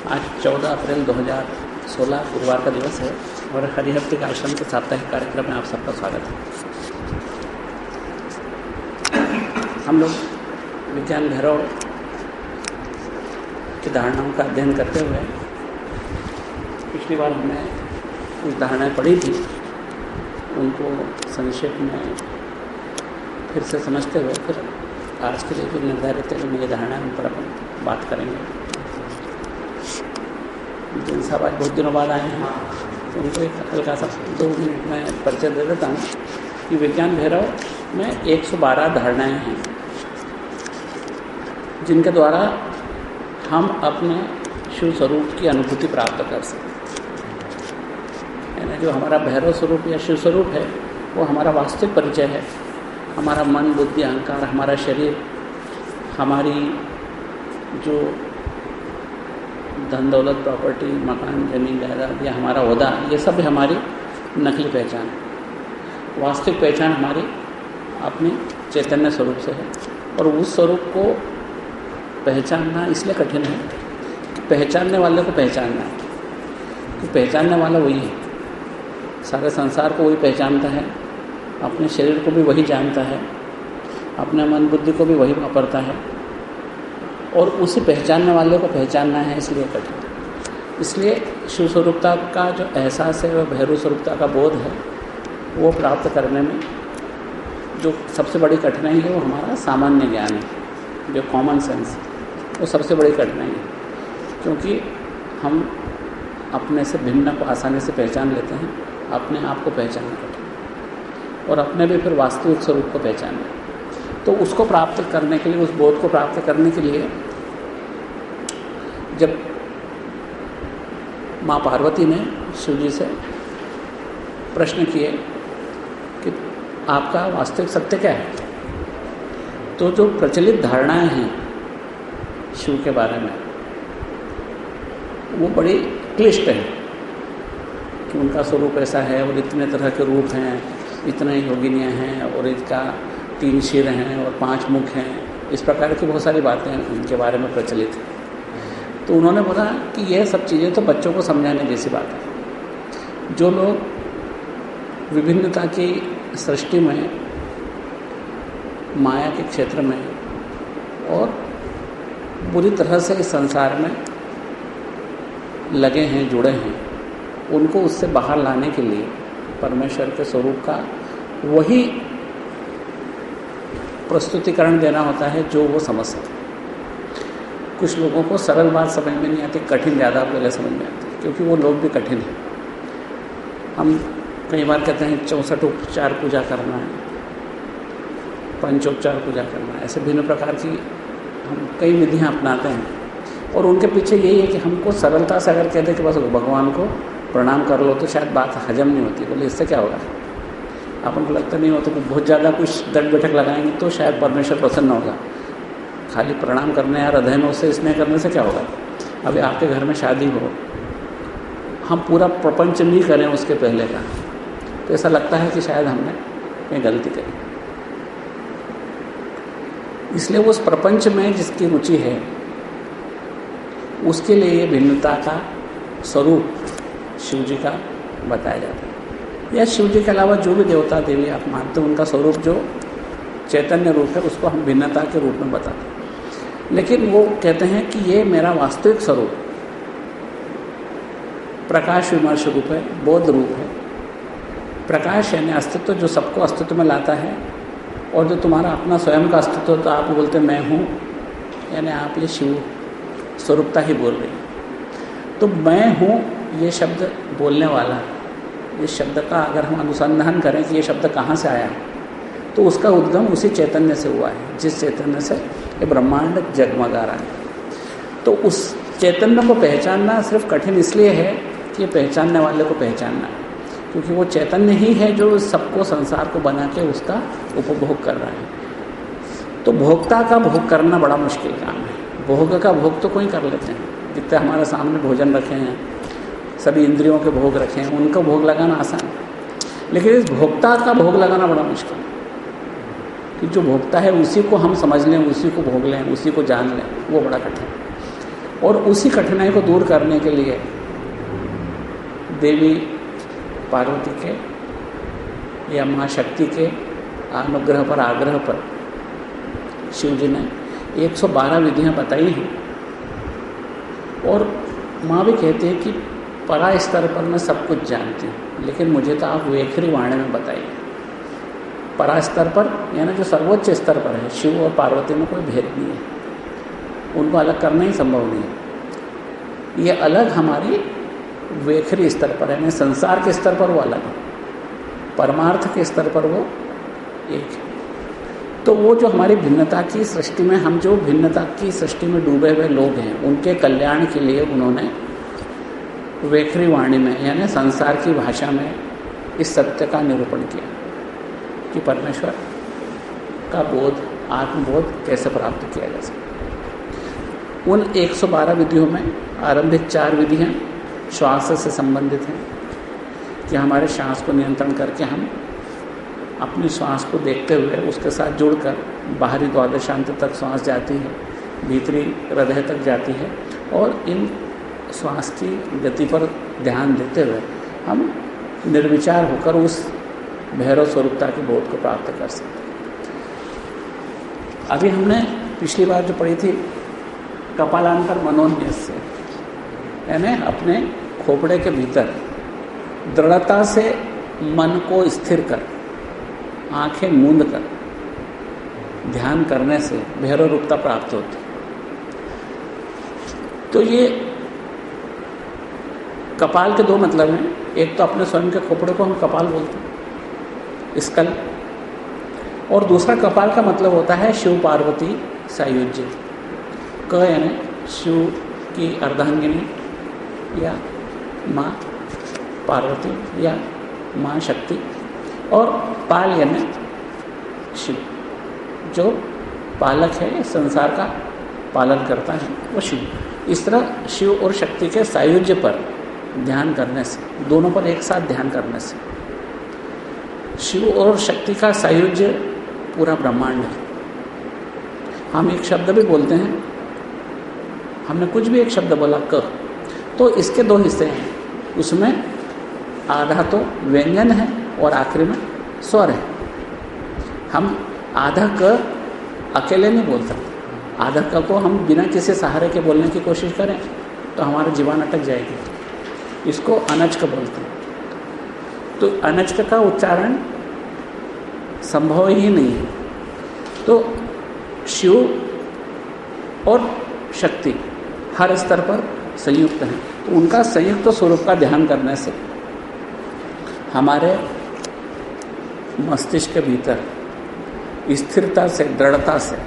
आज 14 अप्रैल 2016 गुरुवार का दिवस है और हरिहर आश्रम के साप्ताहिक कार्यक्रम में आप सबका स्वागत है। हम लोग विज्ञान भैरव की धारणाओं का अध्ययन करते हुए पिछली बार हमने कुछ धारणाएं पढ़ी थी, उनको संक्षेप में फिर से समझते हुए फिर आज के लिए जो निर्धारित है जो धारणा उन पर अपन बात करेंगे। जिन साहब आज बहुत दिनों बाद आए हैं तो उनको एक हल्का सा 2 मिनट में परिचय दे देता हूँ कि विज्ञान भैरव में 112 धारणाएं हैं जिनके द्वारा हम अपने शिव स्वरूप की अनुभूति प्राप्त कर सकते हैं। यानी जो हमारा भैरव स्वरूप या शिव स्वरूप है वो हमारा वास्तविक परिचय है। हमारा मन, बुद्धि, अहंकार, हमारा शरीर, हमारी जो धन दौलत, प्रॉपर्टी, मकान, जमीन, जायदाद या हमारा ओहदा, ये सब हमारी नकली पहचान है। वास्तविक पहचान हमारी अपने चैतन्य स्वरूप से है और उस स्वरूप को पहचानना इसलिए कठिन है कि पहचानने वाले को पहचानना है, कि पहचानने वाला वही है। सारे संसार को वही पहचानता है, अपने शरीर को भी वही जानता है, अपने मन बुद्धि को भी वही वापरता है और उसी पहचानने वाले को पहचानना है, इसलिए कठिन। इसलिए शिव स्वरूपता का जो एहसास है वह भैरव स्वरूपता का बोध है, वो प्राप्त करने में जो सबसे बड़ी कठिनाई है वो हमारा सामान्य ज्ञान है, जो कॉमन सेंस, वो सबसे बड़ी कठिनाई है। क्योंकि हम अपने से भिन्न को आसानी से पहचान लेते हैं, अपने आप को पहचानना कठिन और अपने भी फिर वास्तविक स्वरूप को पहचानना। तो उसको प्राप्त करने के लिए, उस बोध को प्राप्त करने के लिए जब माँ पार्वती ने शिव जी से प्रश्न किए कि आपका वास्तविक सत्य क्या है, तो जो प्रचलित धारणाएं हैं शिव के बारे में वो बड़ी क्लिष्ट है कि उनका स्वरूप ऐसा है और इतने तरह के रूप हैं, इतने योगिनियाँ हैं और इसका 3 सिर हैं और 5 मुख हैं, इस प्रकार की बहुत सारी बातें उनके बारे में प्रचलित हैं। तो उन्होंने बोला कि यह सब चीज़ें तो बच्चों को समझाने जैसी बात है। जो लोग विभिन्नता की सृष्टि में, माया के क्षेत्र में और बुरी तरह से इस संसार में लगे हैं, जुड़े हैं, उनको उससे बाहर लाने के लिए परमेश्वर के स्वरूप का वही प्रस्तुतिकरण देना होता है जो वो समझ सकते। कुछ लोगों को सरल बात समझ में नहीं आती, कठिन ज़्यादा पहले समझ में आती, क्योंकि वो लोग भी कठिन हैं। हम कई बार कहते हैं 64 उपचार पूजा करना है, पंचोपचार पूजा करना है, ऐसे भिन्न प्रकार की हम कई विधियाँ अपनाते हैं और उनके पीछे यही है कि हमको सरलता से अगर कहते कि बस भगवान को प्रणाम कर लो तो शायद बात हजम नहीं होती। बोले इससे क्या होगा, अपन को लगता नहीं हो तो बहुत ज़्यादा कुछ दंड बैठक लगाएंगे तो शायद परमेश्वर प्रसन्न होगा। खाली प्रणाम करने या हृदय से स्नेह करने से क्या होगा। अभी आपके घर में शादी हो, हम पूरा प्रपंच नहीं करें उसके पहले का, तो ऐसा लगता है कि शायद हमने कहीं गलती करी। इसलिए उस प्रपंच में जिसकी रुचि है उसके लिए ये भिन्नता का स्वरूप शिव जी का बताया जाता है। या शिव जी के अलावा जो भी देवता देवी आप मानते हो उनका स्वरूप जो चैतन्य रूप है उसको हम भिन्नता के रूप में बताते हैं। लेकिन वो कहते हैं कि ये मेरा वास्तविक स्वरूप प्रकाश विमर्श रूप है, बोध रूप है। प्रकाश यानी अस्तित्व जो सबको अस्तित्व में लाता है और जो तुम्हारा अपना स्वयं का अस्तित्व तो आप बोलते मैं हूँ, यानी आप ये शिव स्वरूपता ही बोल रही हैं। तो मैं हूँ ये शब्द बोलने वाला, इस शब्द का अगर हम अनुसंधान करें कि ये शब्द कहाँ से आया तो उसका उद्गम उसी चैतन्य से हुआ है जिस चैतन्य से ये ब्रह्मांड जगमगा रहा है। तो उस चैतन्य को पहचानना सिर्फ कठिन इसलिए है कि ये पहचानने वाले को पहचानना है, क्योंकि वो चैतन्य ही है जो सबको, संसार को बना के उसका उपभोग कर रहा है। तो भोक्ता का भोग करना बड़ा मुश्किल काम है। भोग का भोग तो कोई कर लेते हैं, जितने हमारे सामने भोजन रखे हैं, सभी इंद्रियों के भोग रखे हैं, उनका भोग लगाना आसान है। लेकिन इस भोक्ता का भोग लगाना बड़ा मुश्किल है कि जो भोक्ता है उसी को हम समझ लें, उसी को भोग लें, उसी को जान लें, वो बड़ा कठिन है। और उसी कठिनाई को दूर करने के लिए देवी पार्वती के या माँ शक्ति के अनुग्रह पर, आग्रह पर शिव जी ने 112 विधियाँ बताई हैं। और माँ भी कहती है कि परा स्तर पर मैं सब कुछ जानती हूँ, लेकिन मुझे तो आप वेखरी वाणी में बताइए। परा स्तर पर यानी जो सर्वोच्च स्तर पर है, शिव और पार्वती में कोई भेद नहीं है, उनको अलग करना ही संभव नहीं है। ये अलग हमारी वेखरी स्तर पर है, यानी संसार के स्तर पर वो अलग है, परमार्थ के स्तर पर वो एक है। तो वो जो हमारी भिन्नता की सृष्टि में, हम जो भिन्नता की सृष्टि में डूबे हुए लोग हैं, उनके कल्याण के लिए उन्होंने वेखरी वाणी में यानी संसार की भाषा में इस सत्य का निरूपण किया कि परमेश्वर का बोध, आत्मबोध कैसे प्राप्त किया जा सकता। उन 112 विधियों में आरंभिक 4 विधियाँ श्वास से संबंधित हैं कि हमारे श्वास को नियंत्रण करके हम अपनी श्वास को देखते हुए उसके साथ जुड़कर बाहरी द्वादशांत तक श्वास जाती है, भीतरी हृदय तक जाती है, और इन श्वास की गति पर ध्यान देते हुए हम निर्विचार होकर उस भैरव स्वरूपता के बोध को प्राप्त कर सकते हैं। अभी हमने पिछली बार जो पढ़ी थी कपालांतर मनोन्यास्य, यानी अपने खोपड़े के भीतर दृढ़ता से मन को स्थिर कर, आंखें मूंद कर ध्यान करने से भैरव रूपता प्राप्त होती। तो ये कपाल के 2 मतलब हैं। एक तो अपने स्वयं के खोपड़े को हम कपाल बोलते हैं, स्कल, और दूसरा कपाल का मतलब होता है शिव पार्वती सायुज्य। क यानी शिव की अर्धांगिनी या माँ पार्वती या माँ शक्ति, और पाल यानी शिव, जो पालक है, संसार का पालन करता है, वो शिव। इस तरह शिव और शक्ति के सायुज्य पर ध्यान करने से, दोनों पर एक साथ ध्यान करने से, शिव और शक्ति का सायुज्य पूरा ब्रह्मांड है। हम एक शब्द भी बोलते हैं, हमने कुछ भी एक शब्द बोला क, तो इसके 2 हिस्से हैं, उसमें आधा तो व्यंजन है और आखिरी में स्वर है। हम आधा क अकेले नहीं बोल सकते। आधा क को हम बिना किसी सहारे के बोलने की कोशिश करें तो हमारी जीवान अटक जाएगी। इसको अनचक बोलते हैं। तो अनचक का उच्चारण संभव ही नहीं है। तो शिव और शक्ति हर स्तर पर संयुक्त हैं, तो उनका संयुक्त स्वरूप का ध्यान करने से हमारे मस्तिष्क के भीतर स्थिरता से, दृढ़ता से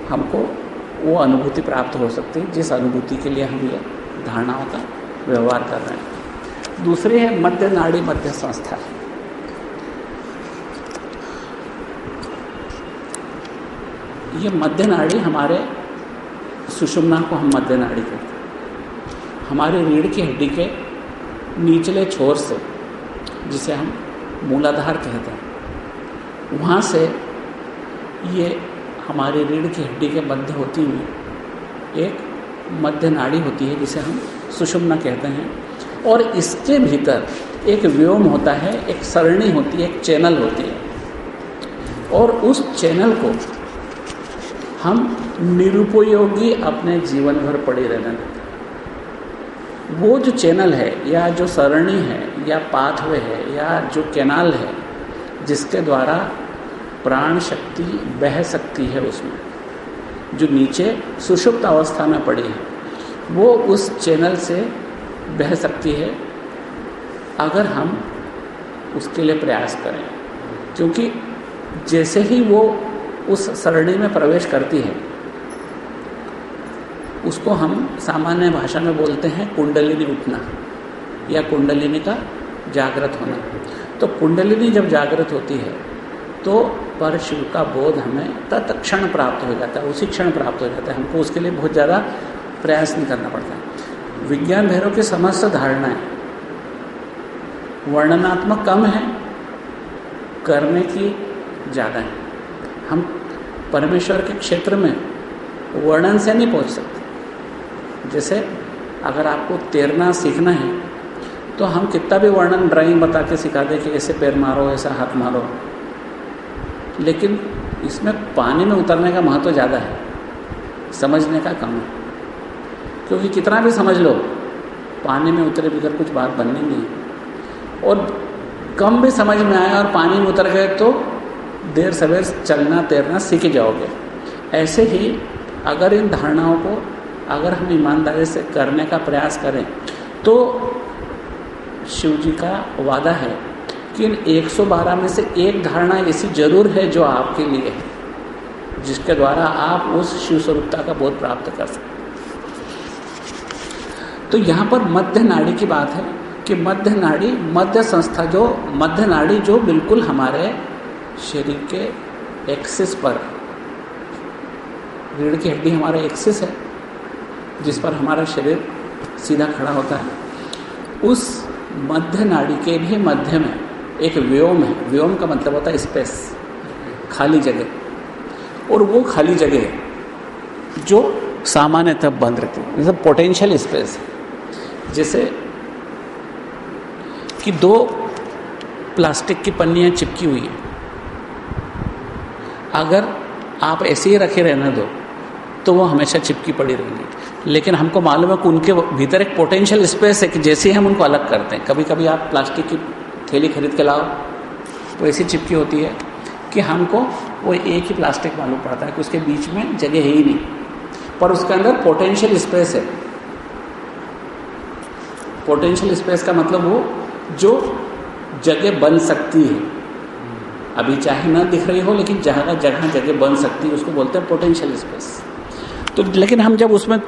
हमको वो अनुभूति प्राप्त हो सकती है जिस अनुभूति के लिए हम ये धारणाओं का व्यवहार कर रहे हैं। दूसरी है मध्य नाड़ी मध्य संस्था। ये मध्य नाड़ी, हमारे सुषुम्ना को हम मध्य नाड़ी कहते हैं। हमारे रीढ़ की हड्डी के निचले छोर से, जिसे हम मूलाधार कहते हैं, वहाँ से ये हमारी रीढ़ की हड्डी के मध्य होती हुई एक मध्य नाड़ी होती है जिसे हम सुषुम्ना कहते हैं। और इसके भीतर एक व्योम होता है, एक सरणी होती है, एक चैनल होती है, और उस चैनल को हम निरुपयोगी अपने जीवन भर पड़े रहने देते हैं। वो जो चैनल है या जो सरणी है या पाथवे है या जो कैनाल है जिसके द्वारा प्राण शक्ति बह सकती है, उसमें जो नीचे सुषुप्त अवस्था में पड़ी है, वो उस चैनल से बह सकती है अगर हम उसके लिए प्रयास करें। क्योंकि जैसे ही वो उस सरणी में प्रवेश करती है, उसको हम सामान्य भाषा में बोलते हैं कुंडलिनी उठना या कुंडलिनी का जागृत होना। तो कुंडलिनी जब जागृत होती है तो पर शिव का बोध हमें तत्क्षण प्राप्त हो जाता है, उसी क्षण प्राप्त हो जाता है। हमको उसके लिए बहुत ज़्यादा प्रयास नहीं करना पड़ता है। विज्ञान भैरव की समस्त धारणाएं वर्णनात्मक कम है, करने की ज़्यादा है। हम परमेश्वर के क्षेत्र में वर्णन से नहीं पहुंच सकते, जैसे अगर आपको तैरना सीखना है तो हम कितना भी वर्णन ड्राइंग बता के सिखा दें कि ऐसे पैर मारो, ऐसा हाथ मारो, लेकिन इसमें पानी में उतरने का महत्व ज़्यादा है, समझने का कम है। क्योंकि कितना भी समझ लो, पानी में उतरे बगैर कुछ बात बननी नहीं है। और कम भी समझ में आए और पानी में उतर गए तो देर सवेर चलना तैरना सीख जाओगे। ऐसे ही अगर इन धारणाओं को अगर हम ईमानदारी से करने का प्रयास करें तो शिव जी का वादा है कि इन 112 में से एक धारणा ऐसी जरूर है जो आपके लिए है, जिसके द्वारा आप उस शिव स्वरूपता का बोध प्राप्त कर सकते। तो यहाँ पर मध्य नाड़ी की बात है कि मध्य नाड़ी, मध्य संस्था, जो मध्य नाड़ी जो बिल्कुल हमारे शरीर के एक्सिस पर, रीढ़ की हड्डी हमारा एक्सिस है जिस पर हमारा शरीर सीधा खड़ा होता है, उस मध्य नाड़ी के भी मध्य में एक व्योम है। व्योम का मतलब होता है स्पेस, खाली जगह। और वो खाली जगह जो सामान्यतः बंद रहती है, जैसे पोटेंशियल स्पेस है। जैसे कि दो प्लास्टिक की पन्नियाँ चिपकी हुई हैं, अगर आप ऐसे ही रखे रहने दो तो वो हमेशा चिपकी पड़ी रहेंगी। लेकिन हमको मालूम है कि उनके भीतर एक पोटेंशियल स्पेस है कि जैसे ही हम उनको अलग करते हैं, कभी कभी आप प्लास्टिक की थैली खरीद के लाओ तो ऐसी चिपकी होती है कि हमको वो एक ही प्लास्टिक मालूम पड़ता है कि उसके बीच में जगह है ही नहीं, पर उसके अंदर पोटेंशियल स्पेस है। पोटेंशियल स्पेस का मतलब वो जो जगह बन सकती है, अभी चाहे ना दिख रही हो लेकिन जहाँ जगह बन सकती है, उसको बोलते हैं पोटेंशियल स्पेस। तो लेकिन हम जब उसमें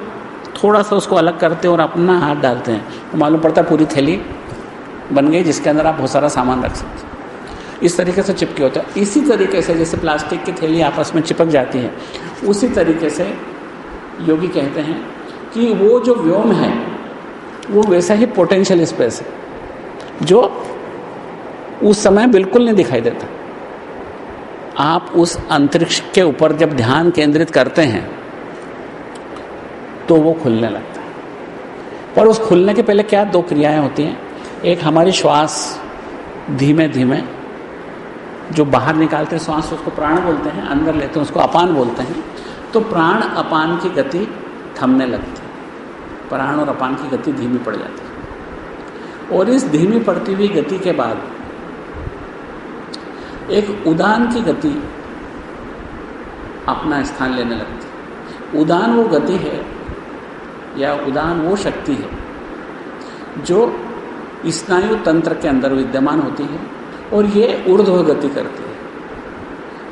थोड़ा सा उसको अलग करते हैं और अपना हाथ डालते हैं तो मालूम पड़ता है पूरी थैली बन गई जिसके अंदर आप बहुत सारा सामान रख सकते हैं। इस तरीके से चिपके होता है। इसी तरीके से जैसे प्लास्टिक की थैली आपस में चिपक जाती है, उसी तरीके से योगी कहते हैं कि वो जो व्योम है वो वैसा ही पोटेंशियल स्पेस है जो उस समय बिल्कुल नहीं दिखाई देता। आप उस अंतरिक्ष के ऊपर जब ध्यान केंद्रित करते हैं तो वो खुलने लगता है। पर उस खुलने के पहले क्या दो क्रियाएं होती हैं। एक हमारी श्वास धीमे धीमे जो बाहर निकालते हैं श्वास, उसको प्राण बोलते हैं, अंदर लेते हैं उसको अपान बोलते हैं। तो प्राण अपान की गति थमने लगती है, प्राण और अपान की गति धीमी पड़ जाती है। और इस धीमी पड़ती हुई गति के बाद एक उदान की गति अपना स्थान लेने लगती है। उदान वो गति है या उदान वो शक्ति है जो स्नायु तंत्र के अंदर विद्यमान होती है और ये ऊर्ध्व गति करती है।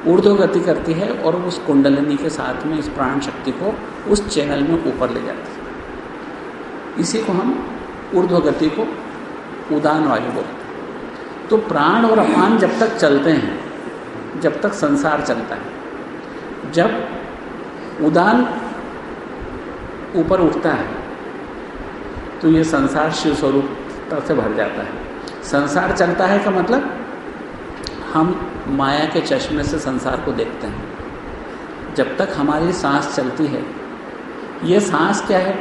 ऊर्ध्व गति करती है और उस कुंडलिनी के साथ में इस प्राण शक्ति को उस चैनल में ऊपर ले जाती है। इसी को हम ऊर्ध्व गति को उदान वायु बोलते हैं। तो प्राण और अपान जब तक चलते हैं, जब तक संसार चलता है, जब उदान ऊपर उठता है तो ये संसार शिव स्वरूपता से भर जाता है। संसार चलता है का मतलब हम माया के चश्मे से संसार को देखते हैं। जब तक हमारी सांस चलती है, ये सांस क्या है,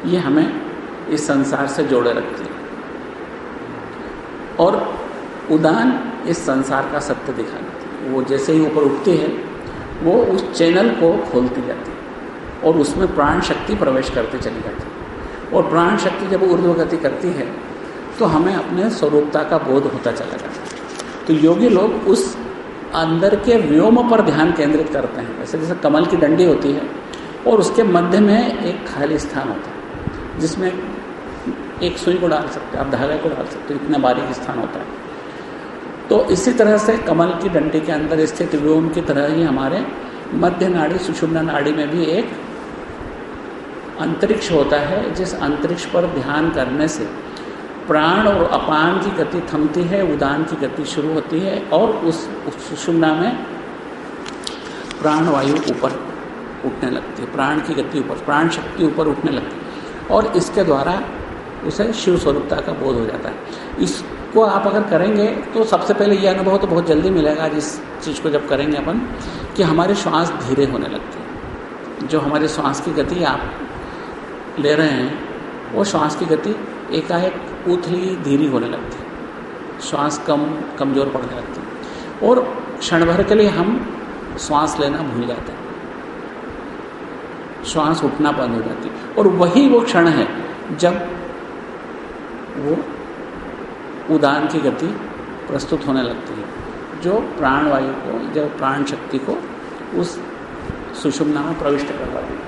ये हमें इस संसार से जोड़े रखती है। और उदान इस संसार का सत्य दिखा देती है। वो जैसे ही ऊपर उठती है वो उस चैनल को खोलती जाती है और उसमें प्राण शक्ति प्रवेश करती चली जाती है। और प्राण शक्ति जब ऊर्ध्व गति करती है तो हमें अपने स्वरूपता का बोध होता चला जाता है। तो योगी लोग उस अंदर के व्योम पर ध्यान केंद्रित करते हैं। वैसे जैसे कमल की डंडी होती है और उसके मध्य में एक खाली स्थान होता है जिसमें एक सुई को डाल सकते हैं, आप धागे को डाल सकते हो, इतना बारीक स्थान होता है। तो इसी तरह से कमल की डंडी के अंदर स्थित व्योम की तरह ही हमारे मध्य नाड़ी सुषुम्ना नाड़ी में भी एक अंतरिक्ष होता है, जिस अंतरिक्ष पर ध्यान करने से प्राण और अपान की गति थमती है, उदान की गति शुरू होती है और उस सुषुम्ना में प्राण वायु ऊपर उठने लगती है, प्राण की गति ऊपर, प्राण शक्ति ऊपर उठने लगती है और इसके द्वारा उसे शिव स्वरूपता का बोध हो जाता है। इसको आप अगर करेंगे तो सबसे पहले ये अनुभव तो बहुत जल्दी मिलेगा, जिस चीज़ को जब करेंगे अपन, कि हमारी श्वास धीरे होने लगती है। जो हमारी श्वास की गति आप ले रहे हैं वो श्वास की गति एकाएक उथली धीरी होने लगती है, श्वास कमज़ोर पड़ने लगती है और क्षण भर के लिए हम श्वास लेना भूल जाते हैं, श्वास उठना बंद हो जाती है। और वही वो क्षण है जब वो उदान की गति प्रस्तुत होने लगती है, जो प्राणवायु को, जब प्राण शक्ति को उस सुषुम्ना में प्रविष्ट करवाती है।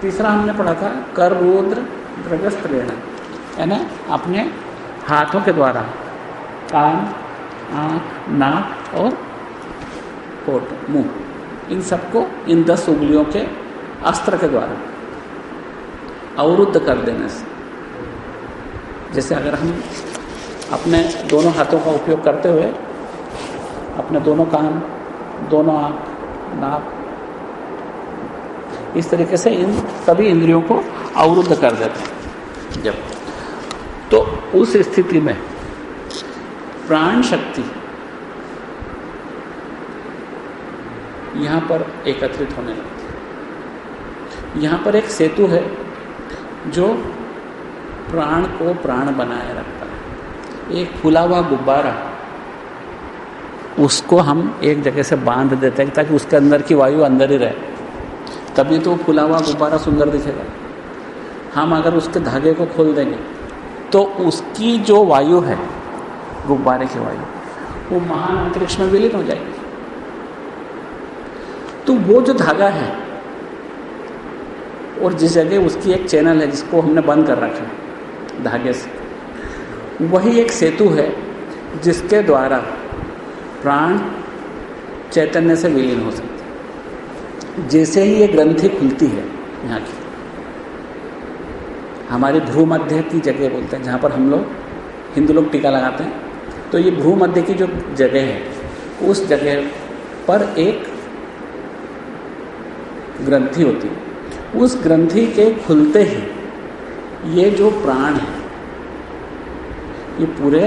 तीसरा हमने पढ़ा था कर रुद्र द्रगस्त्रेण, यानी अपने हाथों के द्वारा कान, आँख, नाक और होठ, मुंह, इन सबको इन 10 उंगलियों के अस्त्र के द्वारा अवरुद्ध कर देने से, जैसे अगर हम अपने दोनों हाथों का उपयोग करते हुए अपने दोनों कान, दोनों आँख, नाक, इस तरीके से इन सभी इंद्रियों को अवरुद्ध कर देते हैं जब, तो उस स्थिति में प्राण शक्ति यहाँ पर एकत्रित होने लगती है। यहाँ पर एक सेतु है जो प्राण को प्राण बनाए रखता है। एक फूला हुआ गुब्बारा, उसको हम एक जगह से बांध देते हैं ताकि उसके अंदर की वायु अंदर ही रहे, तभी तो फूला हुआ गुब्बारा सुंदर दिखेगा। हम अगर उसके धागे को खोल देंगे तो उसकी जो वायु है, गुब्बारे की वायु, वो महान अंतरिक्ष में विलीन हो जाएगी। तो वो जो धागा है और जिस जगह उसकी एक चैनल है जिसको हमने बंद कर रखा है धागे से, वही एक सेतु है जिसके द्वारा प्राण चैतन्य से विलीन हो सकते हैं। जैसे ही ये ग्रंथि खुलती है, यहाँ की हमारी भ्रूमध्य की जगह बोलते हैं, जहाँ पर हम लोग हिंदू लोग टीका लगाते हैं, तो ये भ्रूमध्य की जो जगह है उस जगह पर एक ग्रंथि होती है। उस ग्रंथि के खुलते ही ये जो प्राण है ये पूरे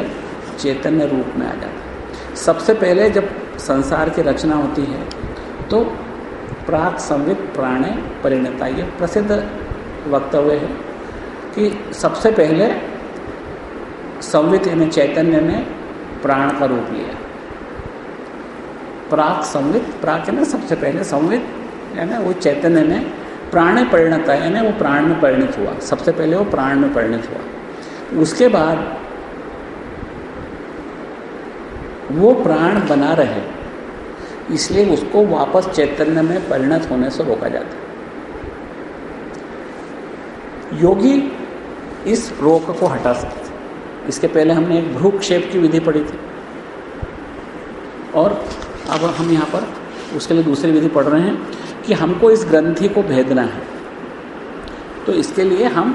चैतन्य रूप में आ जाता है। सबसे पहले जब संसार की रचना होती है तो प्राक संवित प्राणे परिणता, ये प्रसिद्ध वक्तव्य है कि सबसे पहले संवित यानी चैतन्य ने प्राण का रूप लिया। प्राक संवित, प्राक यानी सबसे पहले, संवित यानी वो चैतन्य ने प्राणे परिणता यानी वो प्राण में परिणत हुआ। सबसे पहले वो प्राण में परिणत हुआ, उसके बाद वो प्राण बना रहे, इसलिए उसको वापस चैतन्य में परिणत होने से रोका जाता है। योगी इस रोक को हटा सकते। इसके पहले हमने एक भ्रूक्षेप की विधि पढ़ी थी और अब हम यहाँ पर उसके लिए दूसरी विधि पढ़ रहे हैं कि हमको इस ग्रंथि को भेदना है। तो इसके लिए हम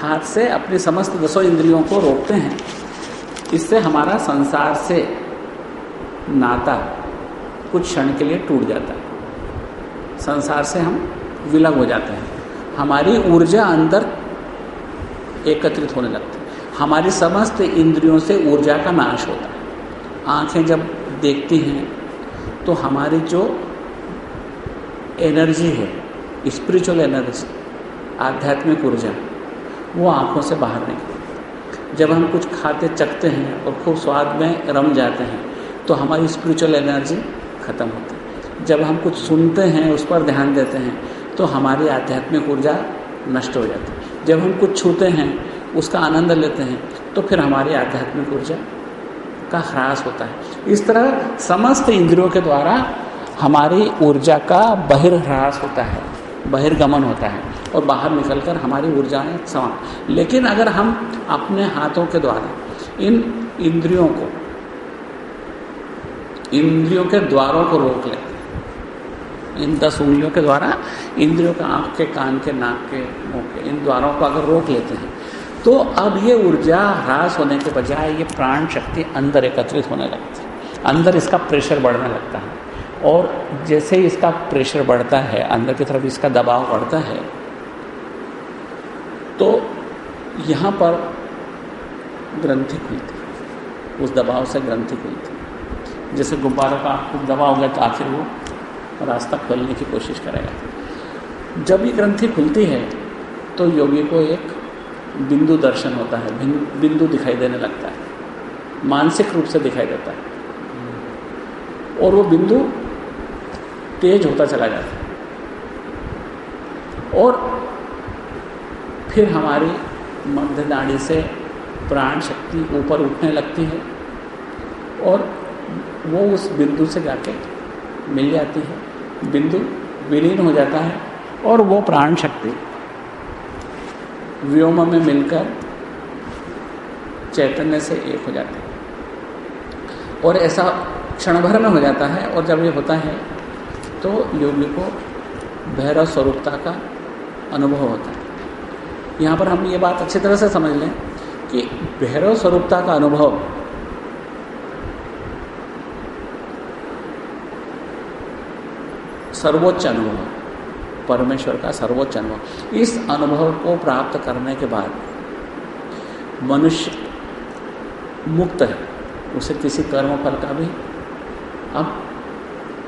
हाथ से अपनी समस्त 10 इंद्रियों को रोकते हैं। इससे हमारा संसार से नाता कुछ क्षण के लिए टूट जाता है, संसार से हम विलग हो जाते हैं, हमारी ऊर्जा अंदर एकत्रित होने लगती है, हमारी समस्त इंद्रियों से ऊर्जा का नाश होता है। आँखें जब देखती हैं तो हमारी जो एनर्जी है, स्पिरिचुअल एनर्जी, आध्यात्मिक ऊर्जा, वो आँखों से बाहर निकलती। जब हम कुछ खाते चखते हैं और खूब स्वाद में रम जाते हैं तो हमारी स्पिरिचुअल एनर्जी ख़त्म होती है। जब हम कुछ सुनते हैं, उस पर ध्यान देते हैं तो हमारी आध्यात्मिक ऊर्जा नष्ट हो जाती है। जब हम कुछ छूते हैं, उसका आनंद लेते हैं तो फिर हमारी आध्यात्मिक ऊर्जा का ह्रास होता है। इस तरह समस्त इंद्रियों के द्वारा हमारी ऊर्जा का बहिर्ह्रास होता है, बहिर्गमन होता है और बाहर निकलकर हमारी ऊर्जाएं समान। लेकिन अगर हम अपने हाथों के द्वारा इन इंद्रियों को, इंद्रियों के द्वारों को रोक लेते हैं, इन 10 उंगलियों के द्वारा इंद्रियों का, आँख के, कान के, नाक के, मुँह के, इन द्वारों को अगर रोक लेते हैं तो अब ये ऊर्जा ह्रास होने के बजाय ये प्राण शक्ति अंदर एकत्रित होने लगती है, अंदर इसका प्रेशर बढ़ने लगता है। और जैसे ही इसका प्रेशर बढ़ता है, अंदर की तरफ इसका दबाव बढ़ता है, तो यहाँ पर ग्रंथि खुलती है, उस दबाव से ग्रंथि खुलती है। जैसे गुब्बारों का खूब दबाव होगा तो आखिर वो रास्ता खोलने की कोशिश करेगा। जब ये ग्रंथि खुलती है तो योगी को एक बिंदु दर्शन होता है, बिंदु दिखाई देने लगता है, मानसिक रूप से दिखाई देता है, और वो बिंदु तेज होता चला जाता है, और फिर हमारी मध्य नाड़ी से प्राण शक्ति ऊपर उठने लगती है और वो उस बिंदु से जाके मिल जाती है, बिंदु विलीन हो जाता है और वो प्राण शक्ति व्योम में मिलकर चैतन्य से एक हो जाती है। और ऐसा क्षण भर में हो जाता है, और जब ये होता है तो योगी को भैरव स्वरूपता का अनुभव होता है। यहाँ पर हम ये बात अच्छी तरह से समझ लें कि भैरव स्वरूपता का अनुभव सर्वोच्च अनुभव है, परमेश्वर का सर्वोच्च अनुभव। इस अनुभव को प्राप्त करने के बाद मनुष्य मुक्त है, उसे किसी कर्म फल का भी अब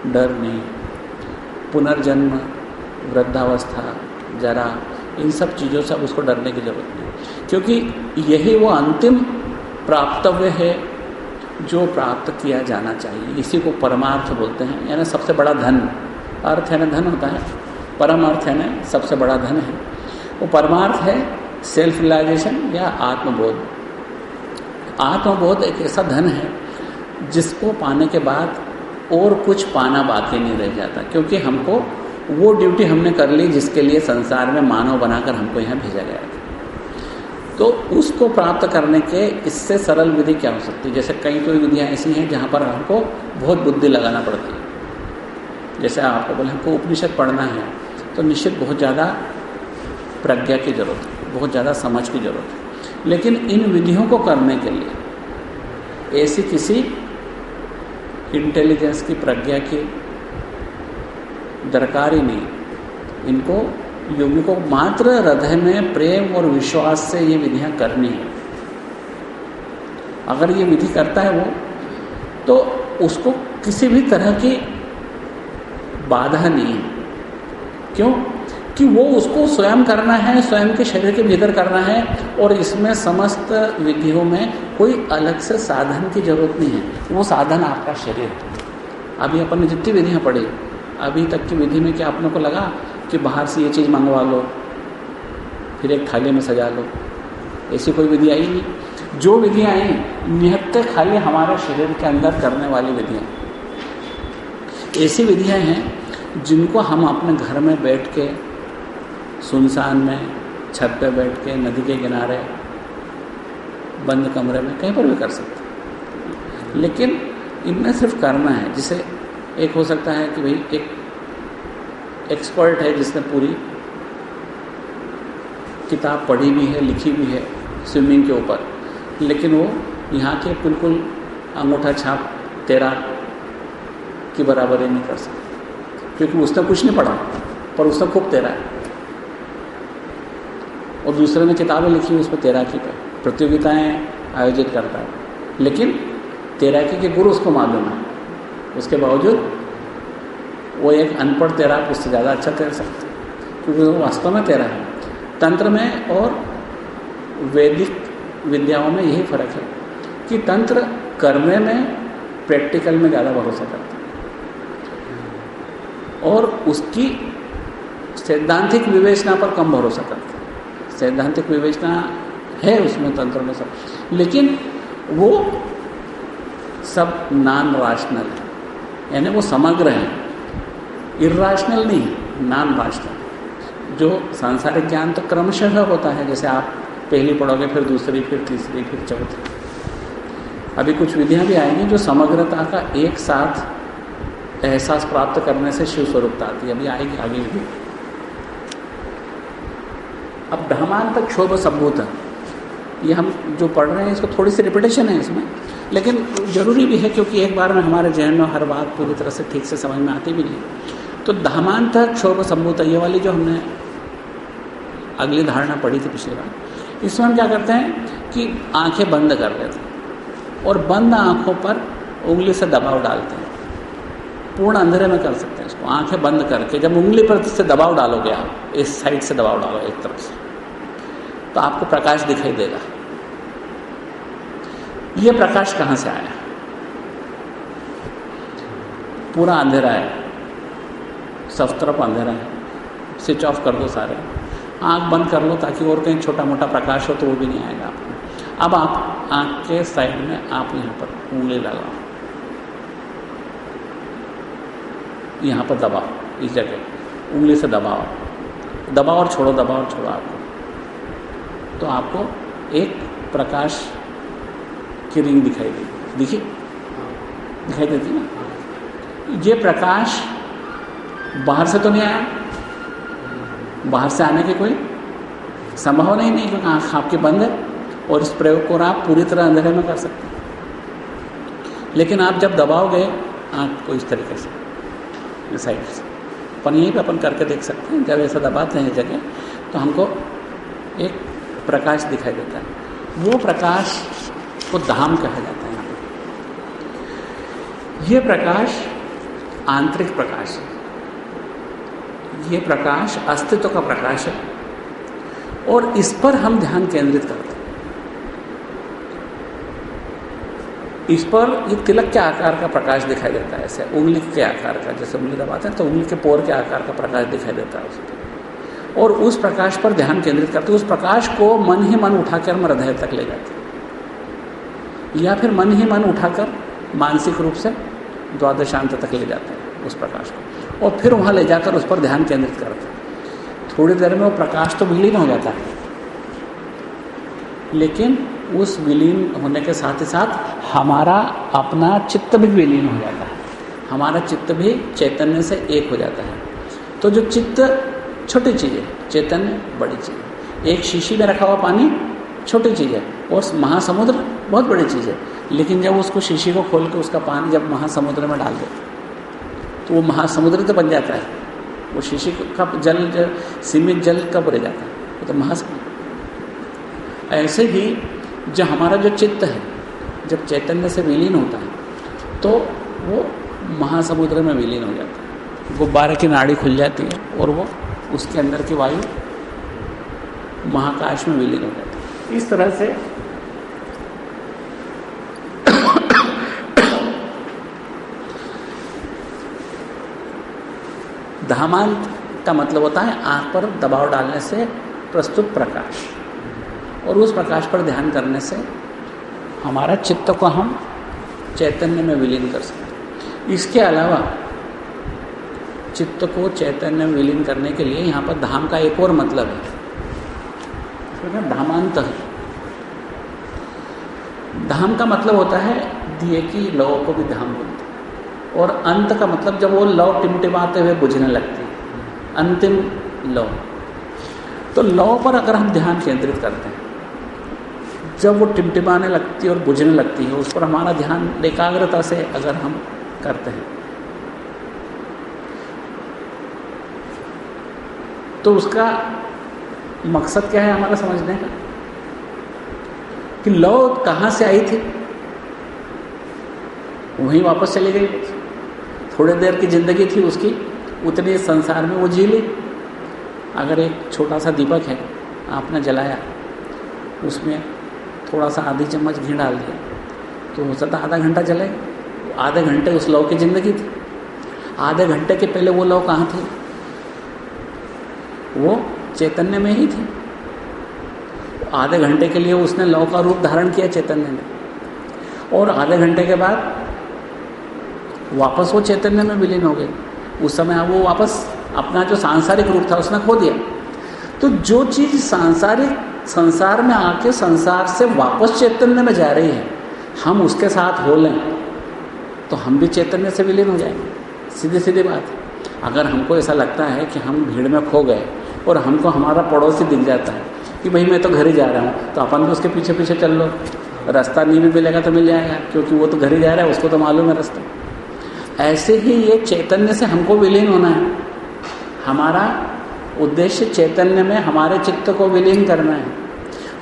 डर नहीं। पुनर्जन्म, वृद्धावस्था, जरा, इन सब चीज़ों से अब उसको डरने की जरूरत नहीं, क्योंकि यही वो अंतिम प्राप्तव्य है जो प्राप्त किया जाना चाहिए। इसी को परमार्थ बोलते हैं, यानी सबसे बड़ा धन। अर्थ है ना धन होता है, परम अर्थ है ना सबसे बड़ा धन है। वो परमार्थ है सेल्फ रियलाइजेशन या आत्मबोध। आत्मबोध एक ऐसा धन है जिसको पाने के बाद और कुछ पाना बाकी नहीं रह जाता, क्योंकि हमको वो ड्यूटी हमने कर ली जिसके लिए संसार में मानव बनाकर हमको यहाँ भेजा गया था। तो उसको प्राप्त करने के इससे सरल विधि क्या हो सकती है? जैसे कई कोई विधियाँ ऐसी हैं जहाँ पर हमको बहुत बुद्धि लगाना पड़ती है। जैसे आपको बोले हमको उपनिषद पढ़ना है तो निश्चित बहुत ज़्यादा प्रज्ञा की जरूरत है, बहुत ज़्यादा समझ की जरूरत है। लेकिन इन विधियों को करने के लिए ऐसी किसी इंटेलिजेंस की, प्रज्ञा की दरकार ही नहीं। इनको योगी को मात्र हृदय में प्रेम और विश्वास से ये विधियां करनी है। अगर ये विधि करता है वो, तो उसको किसी भी तरह की बाधा नहीं है। क्यों? कि वो उसको स्वयं करना है, स्वयं के शरीर के भीतर करना है, और इसमें समस्त विधियों में कोई अलग से साधन की जरूरत नहीं है। वो साधन आपका शरीर है। अभी अपन ने जितनी विधियाँ पढ़ी, अभी तक की विधि में क्या अपने को लगा कि बाहर से ये चीज़ मंगवा लो, फिर एक थाली में सजा लो, ऐसी कोई विधि आई नहीं। जो विधियाँ आई निहत्ते खाली हमारे शरीर के अंदर करने वाली विधियाँ, ऐसी विधियाँ हैं जिनको हम अपने घर में बैठ के, सुनसान में, छत पे बैठ के, नदी के किनारे, बंद कमरे में, कहीं पर भी कर सकते हैं। लेकिन इनमें सिर्फ करना है। जिसे एक हो सकता है कि भाई एक एक्सपर्ट है जिसने पूरी किताब पढ़ी भी है, लिखी भी है स्विमिंग के ऊपर, लेकिन वो यहाँ के बिल्कुल अंगूठा छाप तैराक की बराबरी नहीं कर सकता, क्योंकि उसने कुछ नहीं पढ़ा पर उसने खूब तैरा है। और दूसरे ने किताबें लिखी उस पर तैराकी पर प्रतियोगिताएं आयोजित करता है, लेकिन तैराकी के गुरु उसको मालूम है, उसके बावजूद वो एक अनपढ़ तैराक उससे ज़्यादा अच्छा तैर सकता है, क्योंकि वो वास्तव में तैरा है। तंत्र में और वैदिक विद्याओं में यही फर्क है कि तंत्र करने में, प्रैक्टिकल में ज़्यादा भरोसा करता है, और उसकी सैद्धांतिक विवेचना पर कम भरोसा करता है। सैद्धांतिक विवेचना है उसमें तंत्र में सब, लेकिन वो सब नॉन राशनल है, यानी वो समग्र है, इर्राशनल नहीं, नॉन राशनल। जो सांसारिक ज्ञान तो क्रमशः होता है, जैसे आप पहली पढ़ोगे, फिर दूसरी, फिर तीसरी, फिर चौथी। अभी कुछ विधियाँ भी आएंगी जो समग्रता का एक साथ एहसास प्राप्त करने से शिव स्वरूपता आती है, अभी आएगी आगे भी। अब ब्रह्मांड तक क्षोभ संभूत है, ये हम जो पढ़ रहे हैं इसको थोड़ी सी रिपीटेशन है इसमें, लेकिन ज़रूरी भी है, क्योंकि एक बार में हमारे जहन में हर बात पूरी तरह से ठीक से समझ में आती भी नहीं। तो धामांत क्षोभ संभूत, ये वाली जो हमने अगली धारणा पढ़ी थी पिछली बार, इसमें हम क्या करते हैं कि आंखें बंद कर लेते हैं और बंद आंखों पर उंगली से दबाव डालते हैं। पूर्ण अंधेरे में कर सकते हैं इसको, आंखें बंद करके। जब उंगली पर से दबाव डालोगे आप, इस साइड से दबाव डालो एक तरफ से, तो आपको प्रकाश दिखाई देगा। ये प्रकाश कहाँ से आया? पूरा अंधेरा है, सब तरफ अंधेरा है, स्विच ऑफ कर दो सारे, आँख बंद कर लो ताकि और कहीं छोटा मोटा प्रकाश हो तो वो भी नहीं आएगा आपको। अब आप आँख के साइड में आप यहाँ पर उंगली लगाओ, यहाँ पर दबाओ, इस जगह उंगली से दबाओ, दबाओ और छोड़ो, दबाओ और छोड़ो आपको, तो आपको एक प्रकाश की रिंग दिखाई देगी। देखिए दिखाई देती ना? ये प्रकाश बाहर से तो नहीं आया, बाहर से आने की कोई संभावना ही नहीं, क्योंकि आँख आपकी बंद है और इस प्रयोग को आप पूरी तरह अंधेरे में कर सकते हैं। लेकिन आप जब दबाओगे आँख को इस तरीके से साइड से, अपन यहीं पर अपन करके देख सकते हैं, जब ऐसा दबाते हैं जगह तो हमको एक प्रकाश दिखाई देता है। वो प्रकाश को धाम कहा जाता है। यहाँ पर ये प्रकाश आंतरिक प्रकाश है, ये प्रकाश अस्तित्व का प्रकाश है और इस पर हम ध्यान केंद्रित करते हैं। इस पर ये तिलक के आकार का प्रकाश दिखाई देता है, ऐसे उंगली के आकार का, जैसे उंगली दबाते हैं तो उंगली के पोर के आकार का प्रकाश दिखाई देता है उस पर, और उस प्रकाश पर ध्यान केंद्रित करते हैं। उस प्रकाश को मन ही मन उठाकर हम हृदय तक ले जाते हैं, या फिर मन ही मन उठाकर मानसिक रूप से द्वादशांत तक ले जाते हैं उस प्रकाश को, और फिर वहाँ ले जाकर उस पर ध्यान केंद्रित करते हैं। थोड़ी देर में वो प्रकाश तो विलीन हो जाता है, लेकिन उस विलीन होने के साथ ही साथ हमारा अपना चित्त भी विलीन हो जाता है, हमारा चित्त भी चैतन्य से एक हो जाता है। तो जो चित्त छोटी चीज़ है, चैतन्य बड़ी चीज़ है। एक शीशी में रखा हुआ पानी छोटी चीज़ है और महासमुद्र बहुत बड़ी चीज़ है, लेकिन जब उसको शीशी को खोल के उसका पानी जब महासमुद्र में डाल दे तो वो महासमुद्र तो बन जाता है। वो शीशी का जल सीमित जल कब रह जाता है, वो तो महासमुद्र। ऐसे ही जो हमारा जो चित्त है जब चैतन्य से विलीन होता है तो वो महासमुद्र में विलीन हो जाता है। गुब्बारे की नाड़ी खुल जाती है और वो उसके अंदर की वायु महाकाश में विलीन हो जाती है। इस तरह से धामांत का मतलब होता है आँख पर दबाव डालने से प्रस्तुत प्रकाश, और उस प्रकाश पर ध्यान करने से हमारा चित्त को हम चैतन्य में विलीन कर सकते हैं। इसके अलावा चित्त को चैतन्य में विलीन करने के लिए यहाँ पर धाम का एक और मतलब है, इसमें धामांत है। धाम का मतलब होता है दिए की लौ को भी धाम बोलते हैं, और अंत का मतलब जब वो लौ टिमटिमाते हुए बुझने लगती है, अंतिम लौ। तो लौ पर अगर हम ध्यान केंद्रित करते हैं, जब वो टिमटिमाने लगती है और बुझने लगती है, उस पर हमारा ध्यान एकाग्रता से अगर हम करते हैं तो उसका मकसद क्या है हमारा समझने का, कि लौ कहाँ से आई थी, वहीं वापस चली गई। थोड़ी देर की जिंदगी थी उसकी, उतने संसार में वो जी ली। अगर एक छोटा सा दीपक है आपने जलाया, उसमें थोड़ा सा आधी चम्मच घी डाल दिया तो हो सकता आधा घंटा जलेगा। आधे घंटे उस लौ की जिंदगी थी। आधे घंटे के पहले वो लौ कहाँ थी, वो चैतन्य में ही थी। आधे घंटे के लिए उसने लौ का रूप धारण किया चैतन्य में, और आधे घंटे के बाद वापस वो चैतन्य में विलीन हो गए। उस समय वो वापस अपना जो सांसारिक रूप था उसने खो दिया। तो जो चीज़ सांसारिक संसार में आके संसार से वापस चैतन्य में जा रही है, हम उसके साथ हो लें तो हम भी चैतन्य से विलीन हो जाएंगे। सीधी सीधी बात है। अगर हमको ऐसा लगता है कि हम भीड़ में खो गए और हमको हमारा पड़ोसी दिख जाता है कि भाई मैं तो घर ही जा रहा हूँ, तो अपन भी उसके पीछे पीछे चल लो, रास्ता नहीं भी मिलेगा तो मिल जाएगा, क्योंकि वो तो घर ही जा रहा है, उसको तो मालूम है रास्ता। ऐसे ही ये चैतन्य से हमको विलीन होना है। हमारा उद्देश्य चैतन्य में हमारे चित्त को विलीन करना है।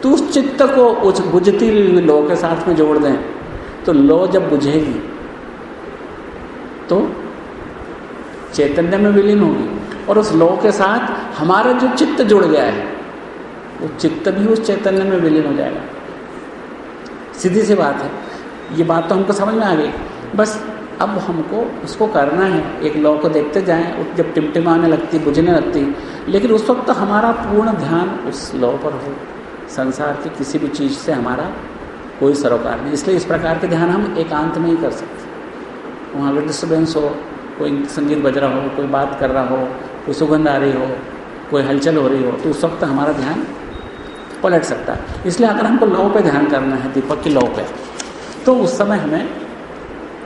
तो उस चित्त को उस बुझती हुई लौ के साथ में जोड़ दें, तो लौ जब बुझेगी तो चैतन्य में विलीन होगी, और उस लौ के साथ हमारा जो चित्त जुड़ गया है वो चित्त भी उस चैतन्य में विलीन हो जाएगा। सीधी सी बात है, ये बात तो हमको समझ में आ गई। बस अब हमको उसको करना है, एक लौ को देखते जाएं, जब टिमटिमाने लगती, बुझने लगती, लेकिन उस वक्त तो हमारा पूर्ण ध्यान उस लौ पर हो। संसार की किसी भी चीज़ से हमारा कोई सरोकार नहीं। इसलिए इस प्रकार के ध्यान हम एकांत में ही कर सकते। वहाँ अगर डिस्टर्बेंस हो, कोई संगीत बज रहा हो, कोई बात कर रहा हो, कोई सुगंध आ रही हो, कोई हलचल हो रही हो, तो उस वक्त हमारा ध्यान पलट सकता है। इसलिए अगर हमको लौ पे ध्यान करना है, दीपक की लौ पे, तो उस समय हमें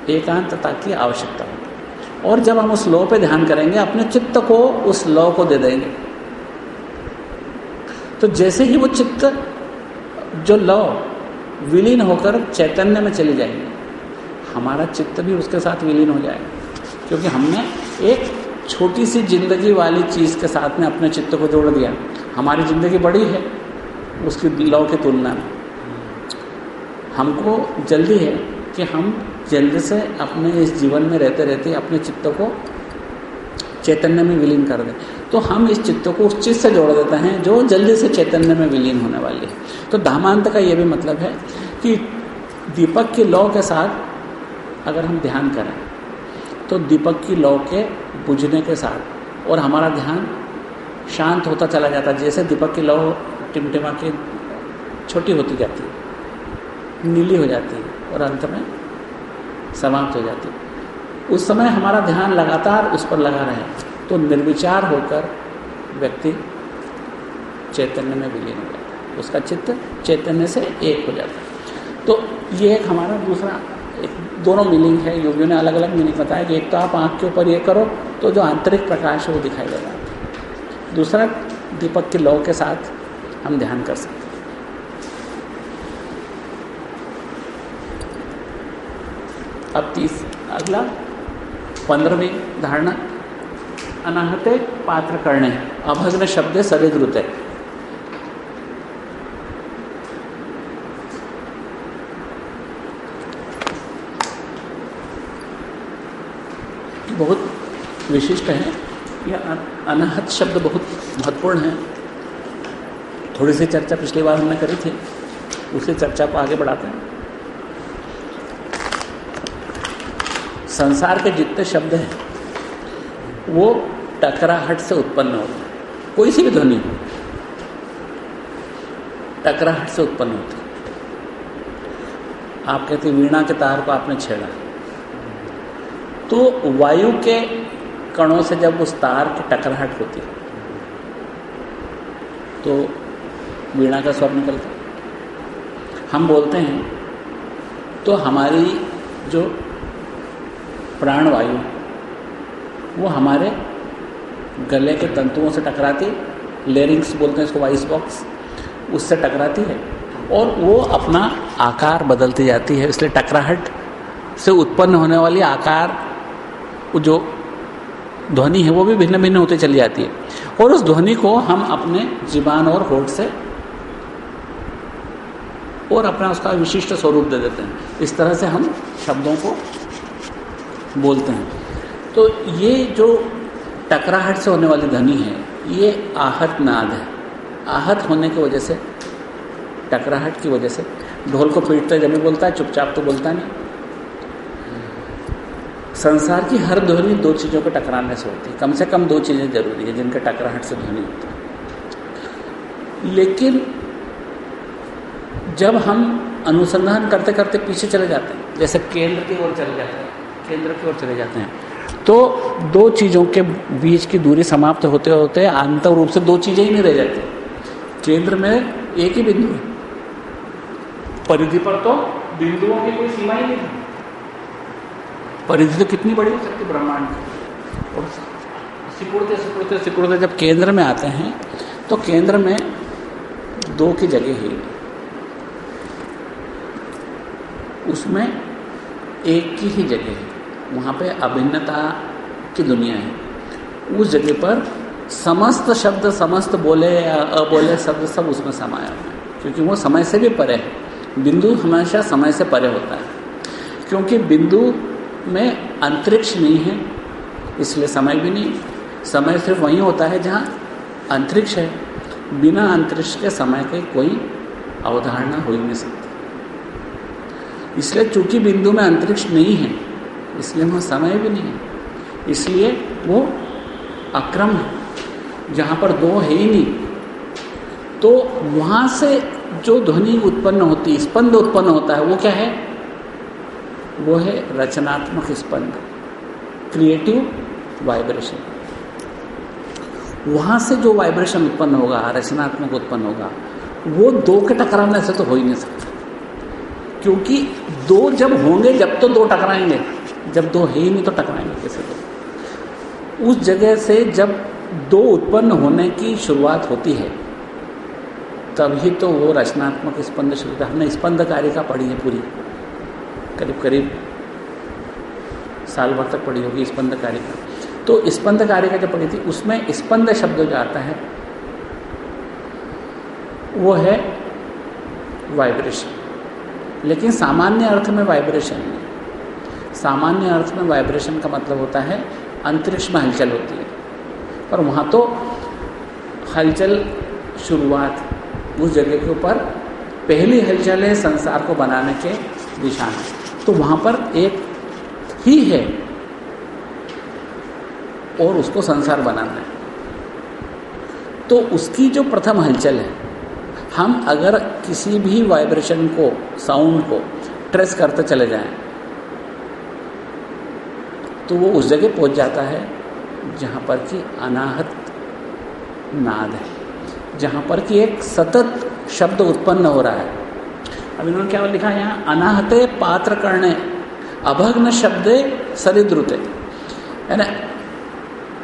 एकांतता की आवश्यकता होगी। और जब हम उस लौ पे ध्यान करेंगे, अपने चित्त को उस लौ को दे देंगे, तो जैसे ही वो चित्त जो लौ विलीन होकर चैतन्य में चली जाएगी, हमारा चित्त भी उसके साथ विलीन हो जाएगा। क्योंकि हमने एक छोटी सी जिंदगी वाली चीज़ के साथ में अपने चित्त को जोड़ दिया। हमारी ज़िंदगी बड़ी है उसकी लौ की तुलना में। हमको जल्दी है कि हम जल्दी से अपने इस जीवन में रहते रहते अपने चित्त को चैतन्य में विलीन कर दें। तो हम इस चित्त को उस चीज़ से जोड़ देते हैं जो जल्दी से चैतन्य में विलीन होने वाली है। तो धामांत का ये भी मतलब है कि दीपक की लौ के साथ अगर हम ध्यान करें, तो दीपक की लौ के बुझने के साथ और हमारा ध्यान शांत होता चला जाता है। जैसे दीपक की लौ टिमटिमा के छोटी होती जाती है, नीली हो जाती है और अंत में समाप्त हो जाती है, उस समय हमारा ध्यान लगातार उस पर लगा रहे, तो निर्विचार होकर व्यक्ति चैतन्य में विलीन हो जाता है, उसका चित्त चैतन्य से एक हो जाता है। तो ये एक हमारा दूसरा दोनों मीनिंग है। योगियों ने अलग अलग मीनिंग बताया कि एक तो आप आँख के ऊपर ये करो तो जो आंतरिक प्रकाश है वो दिखाई देगा, दूसरा दीपक की लौ के साथ हम ध्यान कर सकते हैं। अब अगला 15वीं धारणा, अनाहते पात्र करणे अभग्न शब्दे सरिद्रुते। बहुत विशिष्ट है। यह अनाहत शब्द बहुत महत्वपूर्ण है। थोड़ी सी चर्चा पिछली बार हमने करी थी, उसी चर्चा को आगे बढ़ाते हैं। संसार के जितने शब्द हैं वो टकराहट से उत्पन्न होते हैं। कोई सी भी ध्वनि टकराहट से उत्पन्न होती है। आप कहते हैं वीणा के तार को आपने छेड़ा, तो वायु के कणों से जब उस तार की टकराहट होती है तो वीणा का स्वर निकलता है। हम बोलते हैं तो हमारी जो प्राणवायु वो हमारे गले के तंतुओं से टकराती, लेरिंग्स बोलते हैं इसको, वॉइस बॉक्स, उससे टकराती है और वो अपना आकार बदलती जाती है। इसलिए टकराहट से उत्पन्न होने वाली आकार जो ध्वनि है वो भी भिन्न भिन्न होती चली जाती है और उस ध्वनि को हम अपने जीवान और होठ से और अपना उसका विशिष्ट स्वरूप दे देते हैं। इस तरह से हम शब्दों को बोलते हैं। तो ये जो टकराहट से होने वाली ध्वनि है ये आहत नाद है। आहत होने की वजह से, टकराहट की वजह से, ढोल को पीटते जब भी बोलता है, चुपचाप तो बोलता नहीं। संसार की हर ध्वनि दो चीज़ों के टकराने से होती है। कम से कम दो चीज़ें जरूरी है जिनके टकराहट से ध्वनि होती है। लेकिन जब हम अनुसंधान करते करते पीछे चले जाते हैं, जैसे केंद्र की ओर चले जाते हैं, तो दो चीज़ों के बीच की दूरी समाप्त होते होते आंतरिक रूप से दो चीज़ें ही नहीं रह जाती। केंद्र में एक ही बिंदु है, परिधि पर तो बिंदुओं की कोई सीमा ही नहीं है। परिधि तो कितनी बड़ी हो सकती ब्रह्मांड की। और सिकुड़ते जब केंद्र में आते हैं तो केंद्र में दो की जगह ही, उसमें एक की ही जगह है, वहाँ पे अभिन्नता की दुनिया है। उस जगह पर समस्त शब्द, समस्त बोले या अबोले शब्द सब उसमें समाया हुआ है, क्योंकि वो समय से भी परे है। बिंदु हमेशा समय से परे होता है, क्योंकि बिंदु में अंतरिक्ष नहीं है, इसलिए समय भी नहीं। समय सिर्फ वहीं होता है जहाँ अंतरिक्ष है। बिना अंतरिक्ष के समय की कोई अवधारणा हो ही नहीं सकती। इसलिए चूंकि बिंदु में अंतरिक्ष नहीं है, इसलिए वहाँ समय भी नहीं है, इसलिए वो अक्रम है। जहाँ पर दो है ही नहीं, तो वहाँ से जो ध्वनि उत्पन्न होती, स्पंद उत्पन्न होता है, वो क्या है? वो है रचनात्मक स्पंद, क्रिएटिव वाइब्रेशन। वहाँ से जो वाइब्रेशन उत्पन्न होगा, रचनात्मक उत्पन्न होगा, वो दो के टकराने से तो हो ही नहीं सकता। क्योंकि दो जब होंगे जब तो दो टकराएंगे, जब दो है ही नहीं तो टकराएंगे कैसे दो? उस जगह से जब दो उत्पन्न होने की शुरुआत होती है तभी तो वो रचनात्मक स्पंद शुरू होता है। हमने स्पंद कारिका पढ़ी है पूरी, करीब करीब साल भर तक पढ़ी होगी स्पंद कारिका। तो स्पंद कारिका जो पढ़ी थी उसमें स्पंद शब्द जो आता है वो है वाइब्रेशन। लेकिन सामान्य अर्थ में वाइब्रेशन नहीं। सामान्य अर्थ में वाइब्रेशन का मतलब होता है अंतरिक्ष में हलचल होती है, पर वहाँ तो हलचल शुरुआत उस जगह के ऊपर पहली हलचल है संसार को बनाने के दिशा में, तो वहाँ पर एक ही है और उसको संसार बनाना है। तो उसकी जो प्रथम हलचल है, हम अगर किसी भी वाइब्रेशन को, साउंड को ट्रेस करते चले जाएं तो वो उस जगह पहुंच जाता है जहाँ पर कि अनाहत नाद है, जहाँ पर कि एक सतत शब्द उत्पन्न हो रहा है। अब इन्होंने क्या लिखा है यहाँ? अनाहते पात्र करने अभग्न शब्दे सरिद्रुते, यानी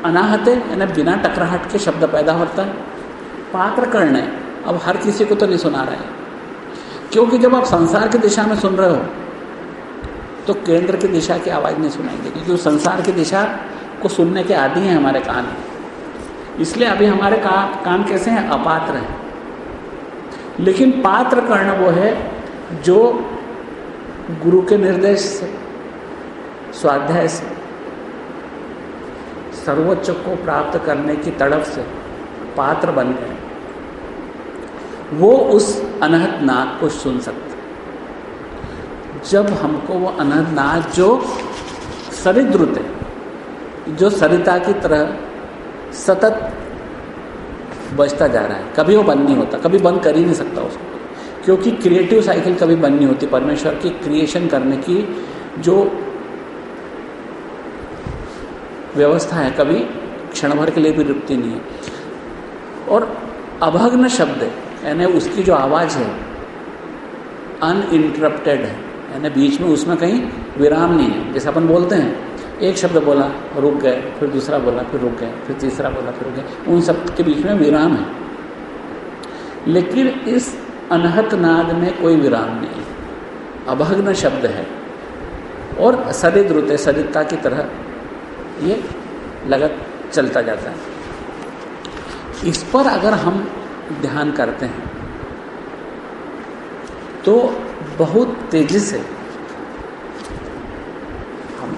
अनाहते यानी बिना टकराहट के शब्द पैदा होता है। पात्र करने, अब हर किसी को तो नहीं सुना रहा है, क्योंकि जब आप संसार की दिशा में सुन रहे हो तो केंद्र की दिशा की आवाज़ नहीं सुनाई देगी, क्योंकि संसार की दिशा को सुनने के आदी हैं हमारे कान। इसलिए अभी हमारे कान कैसे हैं? अपात्र हैं। लेकिन पात्र कर्ण वो है जो गुरु के निर्देश से, स्वाध्याय से, सर्वोच्च को प्राप्त करने की तड़प से पात्र बन गए, वो उस अनहत नाद को सुन सकते। जब हमको वो अनहत नाद जो सरिद्रुत है, जो सरिता की तरह सतत बजता जा रहा है, कभी वो बंद नहीं होता, कभी बंद कर ही नहीं सकता उसको, क्योंकि क्रिएटिव साइकिल कभी बंद नहीं होती। परमेश्वर की क्रिएशन करने की जो व्यवस्था है कभी क्षण भर के लिए भी रुकती नहीं है। और अभग्न शब्द यानी उसकी जो आवाज़ है अनइंटरप्टेड है, यानी बीच में उसमें कहीं विराम नहीं है। जैसे अपन बोलते हैं, एक शब्द बोला रुक गए, फिर दूसरा बोला फिर रुक गए, फिर तीसरा बोला फिर रुक गए, उन सब के बीच में विराम है। लेकिन इस अनहत नाद में कोई विराम नहीं है, अभग्न शब्द है और सरिद्रुत है, सरिता की तरह ये लगत चलता जाता है। इस पर अगर हम ध्यान करते हैं तो बहुत तेजी से हम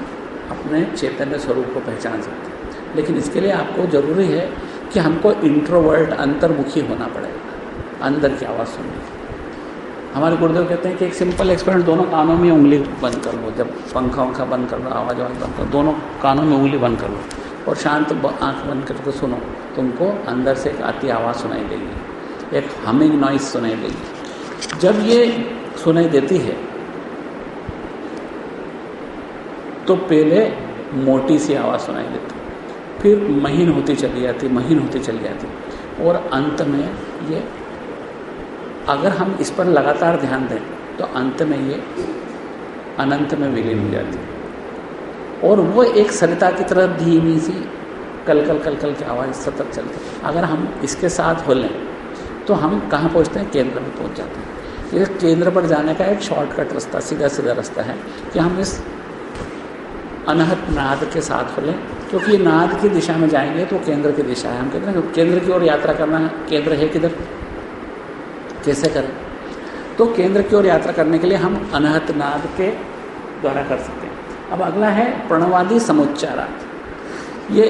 अपने चैतन्य स्वरूप को पहचान सकते हैं। लेकिन इसके लिए आपको ज़रूरी है कि हमको इंट्रोवर्ट, अंतर्मुखी होना पड़ेगा, अंदर की आवाज़ सुननी। हमारे गुरुदेव कहते हैं कि एक सिंपल एक्सपेरिमेंट, दोनों कानों में उंगली बंद कर लो, जब पंखा वंखा बंद कर लो, आवाज़ बंद कर लो, दोनों कानों में उंगली बंद कर लो और शांत आँख बंद करके सुनो। तुमको अंदर से एक आती आवाज़ सुनाई देगी, एक हमिंग नॉइज सुनाई देगी। जब ये सुनाई देती है तो पहले मोटी सी आवाज़ सुनाई देती, फिर महीन होती चली जाती, महीन होती चली जाती, और अंत में ये, अगर हम इस पर लगातार ध्यान दें तो अंत में ये अनंत में विलीन हो जाती है। और वो एक सरिता की तरह धीमी सी कल कल कल कल की आवाज़ सतत चलती है। अगर हम इसके साथ हो लें तो हम कहाँ पहुँचते हैं? केंद्र में पहुँच जाते हैं। ये केंद्र पर जाने का एक शॉर्टकट रास्ता, सीधा सीधा रास्ता है कि हम इस अनहत नाद के साथ हो लें, क्योंकि ये नाद की दिशा में जाएंगे तो केंद्र की दिशा है। हम कहते हैं केंद्र की ओर यात्रा करना है, केंद्र है किधर, कैसे करें? तो केंद्र की ओर यात्रा करने के लिए हम अनहत नाद के द्वारा कर सकते हैं। अब अगला है प्रणवादी समुच्चारार्थ। ये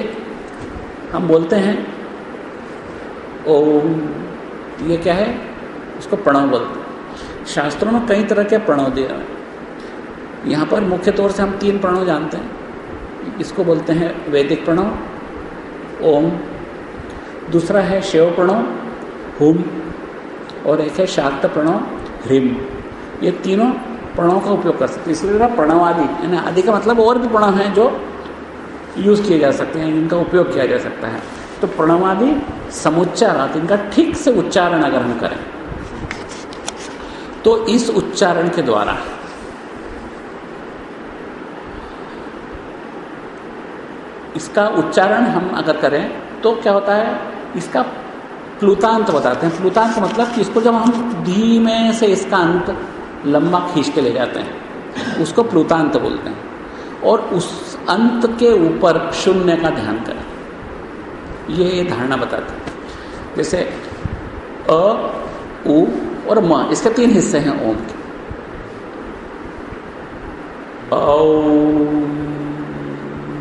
हम बोलते हैं ओम ये क्या है, इसको प्रणव बोलते हैं। शास्त्रों में कई तरह के प्रणव दिए हैं। यहाँ पर मुख्य तौर से हम 3 प्रणव जानते हैं। इसको बोलते हैं वैदिक प्रणव ओम, दूसरा है शिव प्रणव हुम, और एक है शाक्त प्रणव ह्रीम। ये तीनों प्रणव का उपयोग कर सकते हैं। इसलिए प्रणव आदि, यानी आदि का मतलब और भी प्रणव हैं जो यूज़ किए जा सकते हैं, इनका उपयोग किया जा सकता है। तो प्रणवादि समुच्चारात, इनका ठीक से उच्चारण अगर हम करें तो इस उच्चारण के द्वारा इसका उच्चारण हम अगर करें तो क्या होता है, इसका प्लुतांत बताते हैं। प्लुतांत मतलब कि इसको जब हम धीमे से इसका अंत लंबा खींच के ले जाते हैं उसको प्लुतांत बोलते हैं। और उस अंत के ऊपर शून्य का ध्यान करें, ये धारणा बताते हैं। जैसे अ, उ और म, इसके 3 हिस्से हैं ओम के।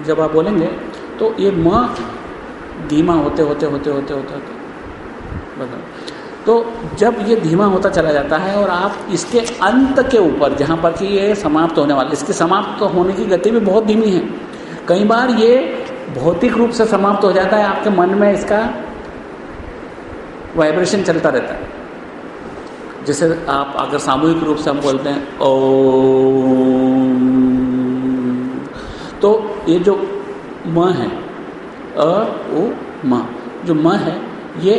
जब आप बोलेंगे तो ये म धीमा होते होते बताओ, तो जब ये धीमा होता चला जाता है और आप इसके अंत के ऊपर जहाँ पर कि ये समाप्त होने वाला, इसकी समाप्त होने की गति भी बहुत धीमी है। कई बार ये भौतिक रूप से समाप्त हो जाता है, आपके मन में इसका वाइब्रेशन चलता रहता है। जैसे आप अगर सामूहिक रूप से हम बोलते हैं ओम, तो ये जो म है अ उ म, जो म है ये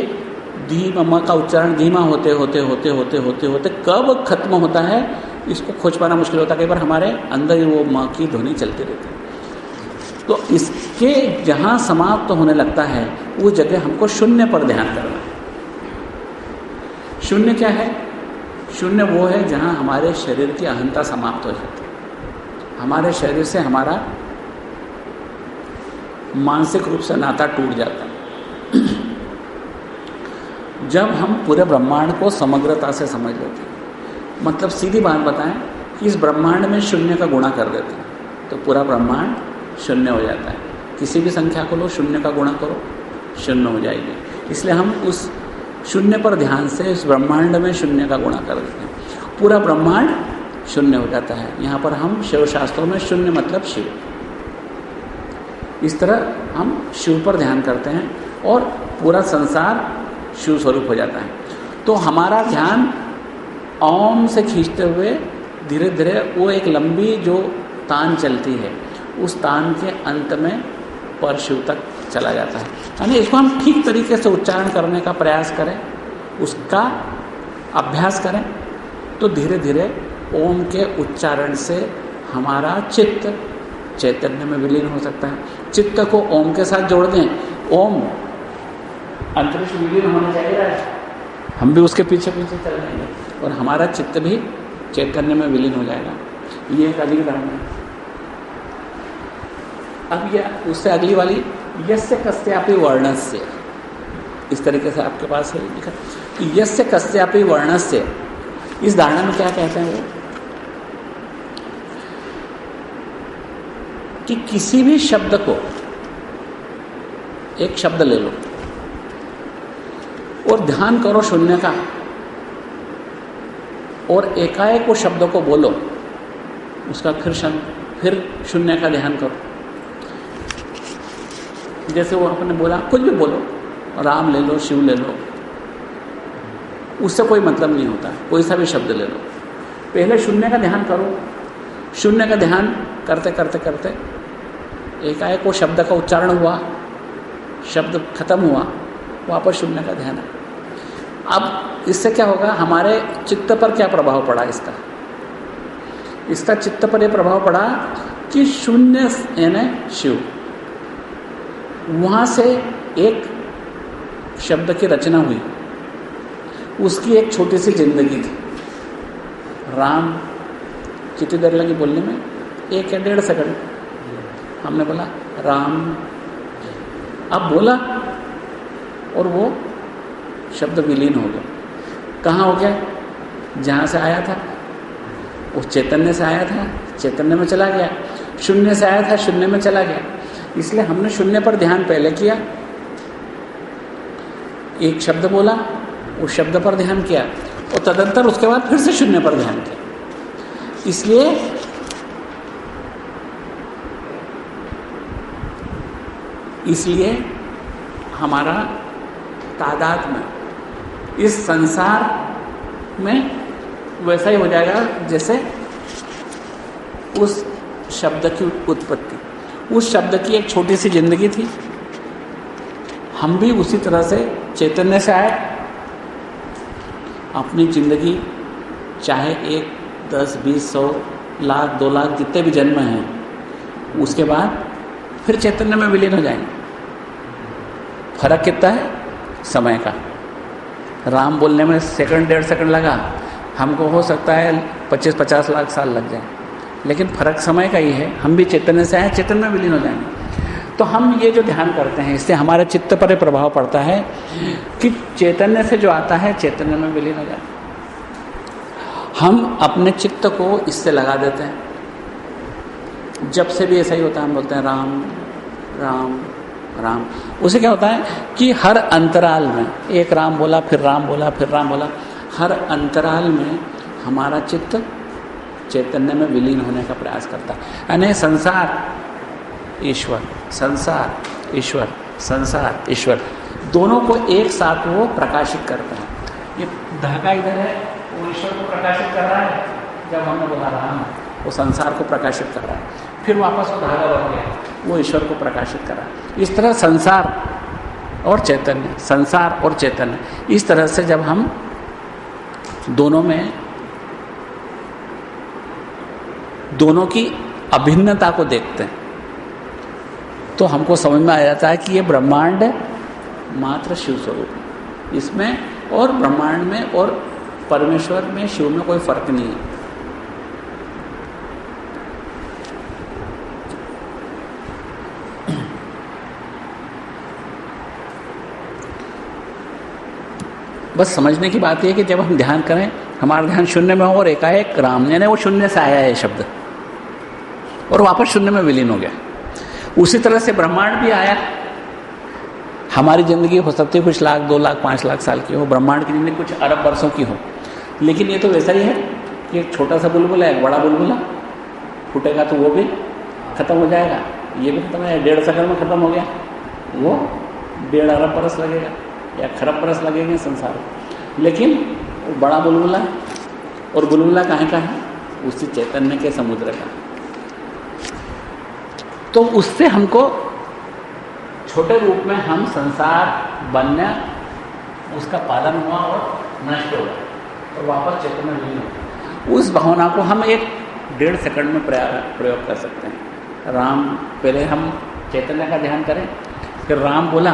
धीमा, म का उच्चारण धीमा होते होते कब खत्म होता है इसको खोज पाना मुश्किल होता है। कई बार हमारे अंदर ही वो म की ध्वनि चलती रहती है। तो इसके जहाँ समाप्त होने लगता है वो जगह हमको शून्य पर ध्यान करना है। शून्य क्या है? शून्य वो है जहाँ हमारे शरीर की अहंता समाप्त हो जाती है, हमारे शरीर से हमारा मानसिक रूप से नाता टूट जाता है। जब हम पूरे ब्रह्मांड को समग्रता से समझ लेते हैं, मतलब सीधी बात बताएं कि इस ब्रह्मांड में शून्य का गुणा कर देते हैं तो पूरा ब्रह्मांड शून्य हो जाता है। किसी भी संख्या को लो, शून्य का गुणा करो, शून्य हो जाएगी। इसलिए हम उस शून्य पर ध्यान से इस ब्रह्मांड में शून्य का गुणा कर देते हैं, पूरा ब्रह्मांड शून्य हो जाता है। यहाँ पर हम शिव शास्त्रों में शून्य मतलब शिव, इस तरह हम शिव पर ध्यान करते हैं और पूरा संसार शिव स्वरूप हो जाता है। तो हमारा ध्यान ओम से खींचते हुए धीरे धीरे वो एक लंबी जो तान चलती है उस तान के अंत में पर शिव तक चला जाता है। यानी इसको हम ठीक तरीके से उच्चारण करने का प्रयास करें, उसका अभ्यास करें तो धीरे धीरे ओम के उच्चारण से हमारा चित्त चैतन्य में विलीन हो सकता है। चित्त को ओम के साथ जोड़ दें, ओम अंतरिक्ष विलीन होने चाहिए, हम भी उसके पीछे पीछे चल जाएंगे और हमारा चित्त भी चैतन्य में विलीन हो जाएगा। ये एक अगली धारणा है। अब यह उससे अगली वाली यस्य कस्यापि वर्णस्य, इस तरीके से आपके पास है लिखा यस्य कस्यापि वर्णस्य। इस धारणा में क्या कहते हैं वो कि किसी भी शब्द को, एक शब्द ले लो और ध्यान करो शून्य का और एकाएक वो शब्द को बोलो, उसका फिर शून्य का ध्यान करो। जैसे वो आपने बोला, कुछ भी बोलो, राम ले लो, शिव ले लो, उससे कोई मतलब नहीं होता, कोई सा भी शब्द ले लो। पहले शून्य का ध्यान करो, शून्य का ध्यान करते करते करते एकाएक वो शब्द का उच्चारण हुआ, शब्द खत्म हुआ, वापस शून्य का ध्यान है। अब इससे क्या होगा, हमारे चित्त पर क्या प्रभाव पड़ा इसका चित्त पर यह प्रभाव पड़ा कि शून्य यानी शिव, वहाँ से एक शब्द की रचना हुई, उसकी एक छोटी सी जिंदगी थी। राम कितनी देर लगी बोलने में? 1 या 1.5 सेकंड। हमने बोला राम, अब बोला और वो शब्द विलीन हो गया। कहाँ हो गया? जहाँ से आया था, उस चैतन्य से आया था, चैतन्य में चला गया। शून्य से आया था, शून्य में चला गया। इसलिए हमने शून्य पर ध्यान पहले किया, एक शब्द बोला, उस शब्द पर ध्यान किया और तदंतर उसके बाद फिर से शून्य पर ध्यान किया। इसलिए हमारा तादात्म्य इस संसार में वैसा ही हो जाएगा जैसे उस शब्द की उत्पत्ति, उस शब्द की एक छोटी सी जिंदगी थी। हम भी उसी तरह से चैतन्य से आए, अपनी जिंदगी चाहे 1, 10, 20, 100, लाख, 2 लाख जितने भी जन्म हैं, उसके बाद फिर चैतन्य में विलीन हो जाएंगे। फर्क कितना है? समय का। राम बोलने में सेकंड 1.5 सेकंड लगा, हमको हो सकता है 25-50 लाख साल लग जाए, लेकिन फर्क समय का ही है। हम भी चैतन्य से आए, चैतन्य में विलीन हो जाएंगे। तो हम ये जो ध्यान करते हैं, इससे हमारे चित्त पर प्रभाव पड़ता है कि चैतन्य से जो आता है चैतन्य में विलीन हो जाता है। हम अपने चित्त को इससे लगा देते हैं। जब से भी ऐसा ही होता है, हम बोलते हैं राम राम राम। उसे क्या होता है कि हर अंतराल में एक राम बोला, फिर राम बोला, फिर राम बोला, हर अंतराल में हमारा चित्त चैतन्य में विलीन होने का प्रयास करता है। यानी संसार ईश्वर, संसार ईश्वर, संसार ईश्वर, दोनों को एक साथ वो प्रकाशित करता है। ये धागा इधर है, वो ईश्वर को प्रकाशित कर रहा है। जब हमने बोला राम, वो संसार को प्रकाशित कर रहा है, फिर वापस वो धागा बन गया, वो ईश्वर को प्रकाशित कर रहा है। इस तरह संसार और चैतन्य, संसार और चैतन्य, इस तरह से जब हम दोनों में, दोनों की अभिन्नता को देखते हैं, तो हमको समझ में आ जाता है कि ये ब्रह्मांड मात्र शिव स्वरूप है। इसमें और ब्रह्मांड में और परमेश्वर में, शिव में कोई फर्क नहीं है। बस समझने की बात यह है कि जब हम ध्यान करें, हमारा ध्यान शून्य में हो और एकाएक राम, यानी वो शून्य से आया है शब्द और वापस शून्य में विलीन हो गया। उसी तरह से ब्रह्मांड भी आया। हमारी ज़िंदगी हो सकती है कुछ लाख, 2 लाख, 5 लाख साल की हो, ब्रह्मांड की ज़िंदगी कुछ अरब वर्षों की हो, लेकिन ये तो वैसा ही है कि एक छोटा सा बुलबुला, एक बड़ा बुलबुला फूटेगा तो वो भी खत्म हो जाएगा, ये भी खत्म है। 1.5 सेकंड में खत्म हो गया, वो 1.5 अरब बरस लगेगा या खरब बरस लगेंगे संसार में। लेकिन वो बड़ा बुलबुला, और बुलबुला कहाँ का है? उसी चैतन्य के समुद्र का। तो उससे हमको छोटे रूप में हम संसार बनना, उसका पालन हुआ और नष्ट हो गया और वापस चैतन्य नहीं हुआ। उस भावना को हम एक 1.5 सेकंड में प्रयोग कर सकते हैं। राम, पहले हम चैतन्य का ध्यान करें, फिर राम बोला,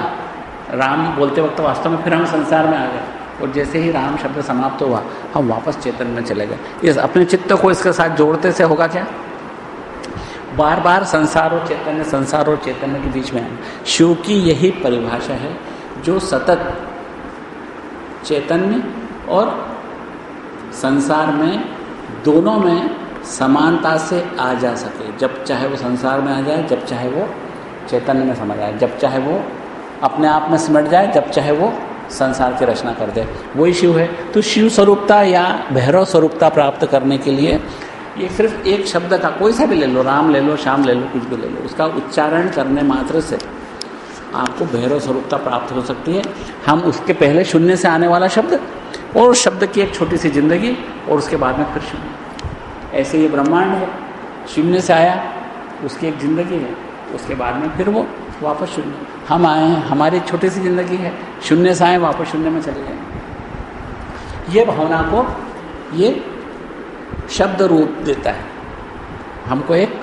राम बोलते वक्त वास्तव में फिर हम संसार में आ गए, और जैसे ही राम शब्द समाप्त हुआ हम वापस चेतन में चले गए। इस अपने चित्त को इसके साथ जोड़ते से होगा क्या? बार बार संसार और चैतन्य, संसार और चैतन्य के बीच में आना। शिव की यही परिभाषा है जो सतत चैतन्य और संसार में, दोनों में समानता से आ जा सके। जब चाहे वो संसार में आ जाए, जब चाहे वो चैतन्य में समा जाए, जब चाहे वो अपने आप में सिमट जाए, जब चाहे वो संसार की रचना कर दे, वही शिव है। तो शिव स्वरूपता या भैरव स्वरूपता प्राप्त करने के लिए ये सिर्फ एक शब्द का, कोई सा भी ले लो, राम ले लो, श्याम ले लो, कुछ भी ले लो, उसका उच्चारण करने मात्र से आपको भैरव स्वरूपता प्राप्त हो सकती है। हम उसके पहले शून्य से आने वाला शब्द और उस शब्द की एक छोटी सी जिंदगी और उसके बाद में फिर शून्य। ऐसे ये ब्रह्मांड है, शून्य से आया, उसकी एक जिंदगी है, उसके बाद में फिर वो वापस शून्य। हम आए हैं, हमारी छोटी सी जिंदगी है, शून्य से आए वापस शून्य में चले गए। ये भावना को ये शब्द रूप देता है, हमको एक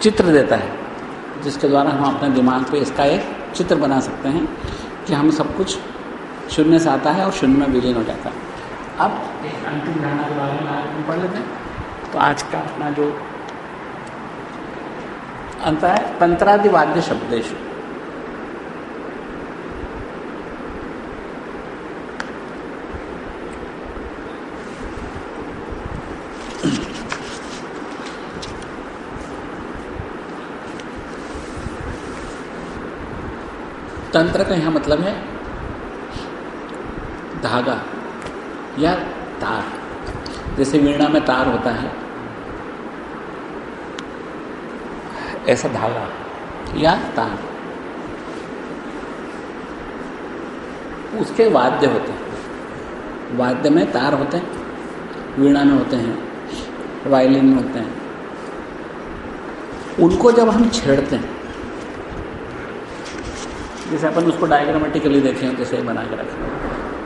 चित्र देता है, जिसके द्वारा हम अपने दिमाग पे इसका एक चित्र बना सकते हैं कि हम सब कुछ शून्य से आता है और शून्य में विलीन हो जाता है। अब एक अंतिम धारणा के बारे में आज पढ़ लेते हैं। तो आज का अपना जो अंत है, तंत्रादिवाद्य शब्देषु। तंत्र का यहाँ मतलब है धागा या तार, जैसे वीणा में तार होता है, ऐसा धागा या तार, उसके वाद्य होते हैं। वाद्य में तार होते हैं, वीणा में होते हैं, वायलिन में होते हैं। उनको जब हम छेड़ते हैं, जैसे अपन उसको डायग्रामेटिकली देखें, जैसे बना के रखें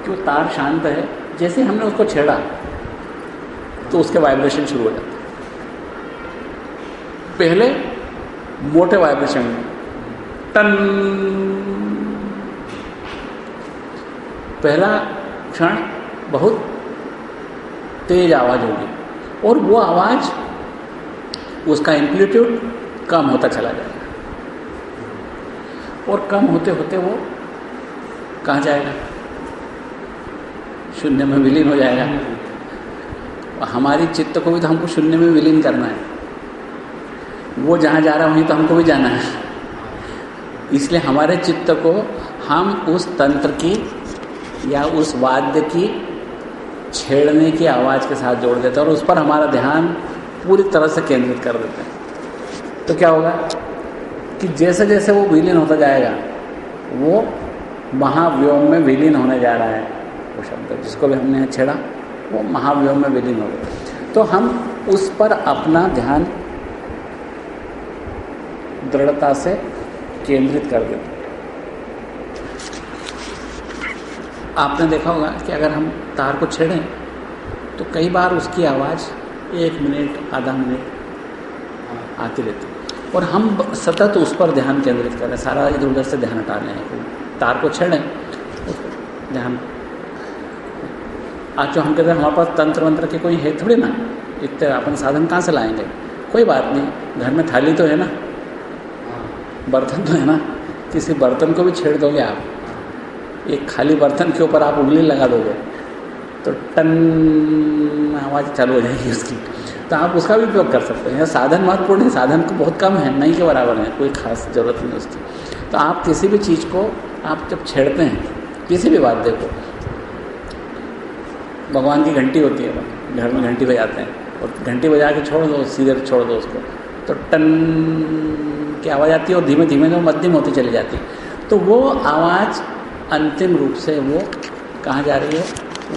कि वो तार शांत है, जैसे हमने उसको छेड़ा तो उसके वाइब्रेशन शुरू हो जाते हैं। पहले मोटे वाइब्रेशन में टन, पहला क्षण बहुत तेज आवाज़ होगी और वो आवाज़, उसका एम्पलीट्यूड कम होता चला जाएगा और कम होते होते वो कहाँ जाएगा? शून्य में विलीन हो जाएगा। हमारी चित्त को भी तो हमको शून्य में विलीन करना है, वो जहाँ जा रहा है वहीं तो हमको भी जाना है। इसलिए हमारे चित्त को हम उस तंत्र की या उस वाद्य की छेड़ने की आवाज़ के साथ जोड़ देते हैं और उस पर हमारा ध्यान पूरी तरह से केंद्रित कर देते हैं। तो क्या होगा कि जैसे जैसे वो विलीन होता जाएगा, वो महाव्योम में विलीन होने जा रहा है। वो शब्द जिसको भी हमने छेड़ा वो महाव्योम में विलीन हो गया। तो हम उस पर अपना ध्यान दृढ़ता से केंद्रित कर देते हैं। आपने देखा होगा कि अगर हम तार को छेड़ें तो कई बार उसकी आवाज़ 1 मिनट, आधा मिनट आती रहती है और हम सतत उस पर ध्यान केंद्रित करें, सारा इधर उधर से ध्यान हटा लें। तार को छेड़ें, उस ध्यान। आज जो हम कहते हैं हमारे पास तंत्र मंत्र के कोई है थोड़ी ना, इतने अपन साधन कहाँ से लाएंगे? कोई बात नहीं, घर में थाली तो है ना, बर्तन तो है ना, किसी बर्तन को भी छेड़ दोगे आप, एक खाली बर्तन के ऊपर आप उंगली लगा दोगे तो टन आवाज़ चालू हो जाएगी उसकी। तो आप उसका भी उपयोग कर सकते हैं। साधन महत्वपूर्ण है, साधन को बहुत कम है, नहीं के बराबर है, कोई खास ज़रूरत नहीं उसकी। तो आप किसी भी चीज़ को आप जब छेड़ते हैं, किसी भी वाद्य को, भगवान की घंटी होती है, घर में घंटी बजाते हैं और घंटी बजा के छोड़ दो, सीधे छोड़ दो उसको, तो टन की आवाज़ आती है और धीमे धीमे जो मध्यम होती चली जाती है। तो वो आवाज़ अंतिम रूप से वो कहाँ जा रही है?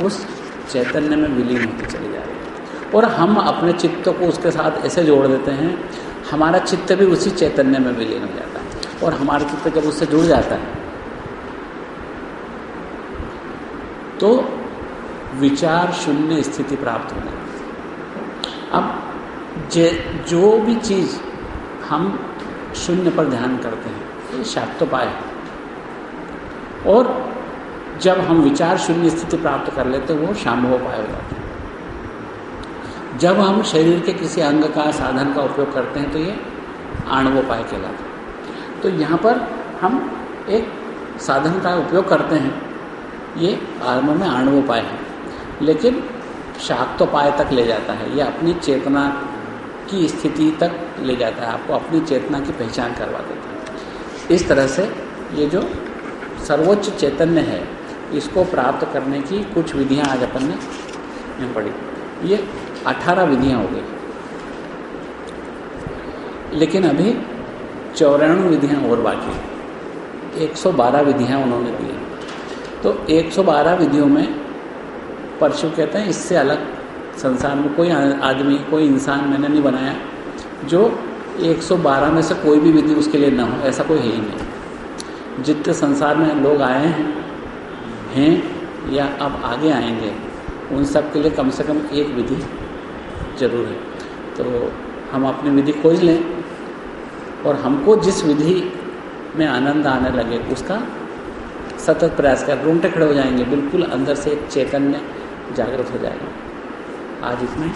उस चैतन्य में विलीन होती चली जा रही है और हम अपने चित्त को उसके साथ ऐसे जोड़ देते हैं, हमारा चित्त भी उसी चैतन्य में विलीन हो जाता है और हमारा चित्त जब उससे जुड़ जाता है तो विचार शून्य स्थिति प्राप्त होने लगती है। अब जो भी चीज़ हम शून्य पर ध्यान करते हैं ये शाक्तोपाय है और जब हम विचार शून्य स्थिति प्राप्त कर लेते हैं वो शाम्भोपाय हो जाता है। जब हम शरीर के किसी अंग का, साधन का उपयोग करते हैं तो ये आणवोपाय कहलाता है। तो यहाँ पर हम एक साधन का उपयोग करते हैं, ये आरंभ में आणवोपाय है, लेकिन शाक्तोपाय तक ले जाता है। ये अपनी चेतना की स्थिति तक ले जाता है, आपको अपनी चेतना की पहचान करवा देता है। इस तरह से ये जो सर्वोच्च चैतन्य है इसको प्राप्त करने की कुछ विधियां आज अपन ने पढ़ी। ये 18 विधियां हो गई, लेकिन अभी 94 विधियां और बाकी हैं। 112 विधियां उन्होंने दी हैं। तो 112 विधियों में परशु कहते हैं इससे अलग संसार में कोई आदमी, कोई इंसान मैंने नहीं बनाया जो 112 में से कोई भी विधि उसके लिए ना हो, ऐसा कोई है ही नहीं। जितने संसार में लोग आए हैं या अब आगे आएंगे उन सब के लिए कम से कम एक विधि जरूर है। तो हम अपनी विधि खोज लें और हमको जिस विधि में आनंद आने लगे उसका सतत प्रयास कर, रोंगटे खड़े हो जाएंगे, बिल्कुल अंदर से एक चैतन्य जागृत हो जाएगा। आज इसमें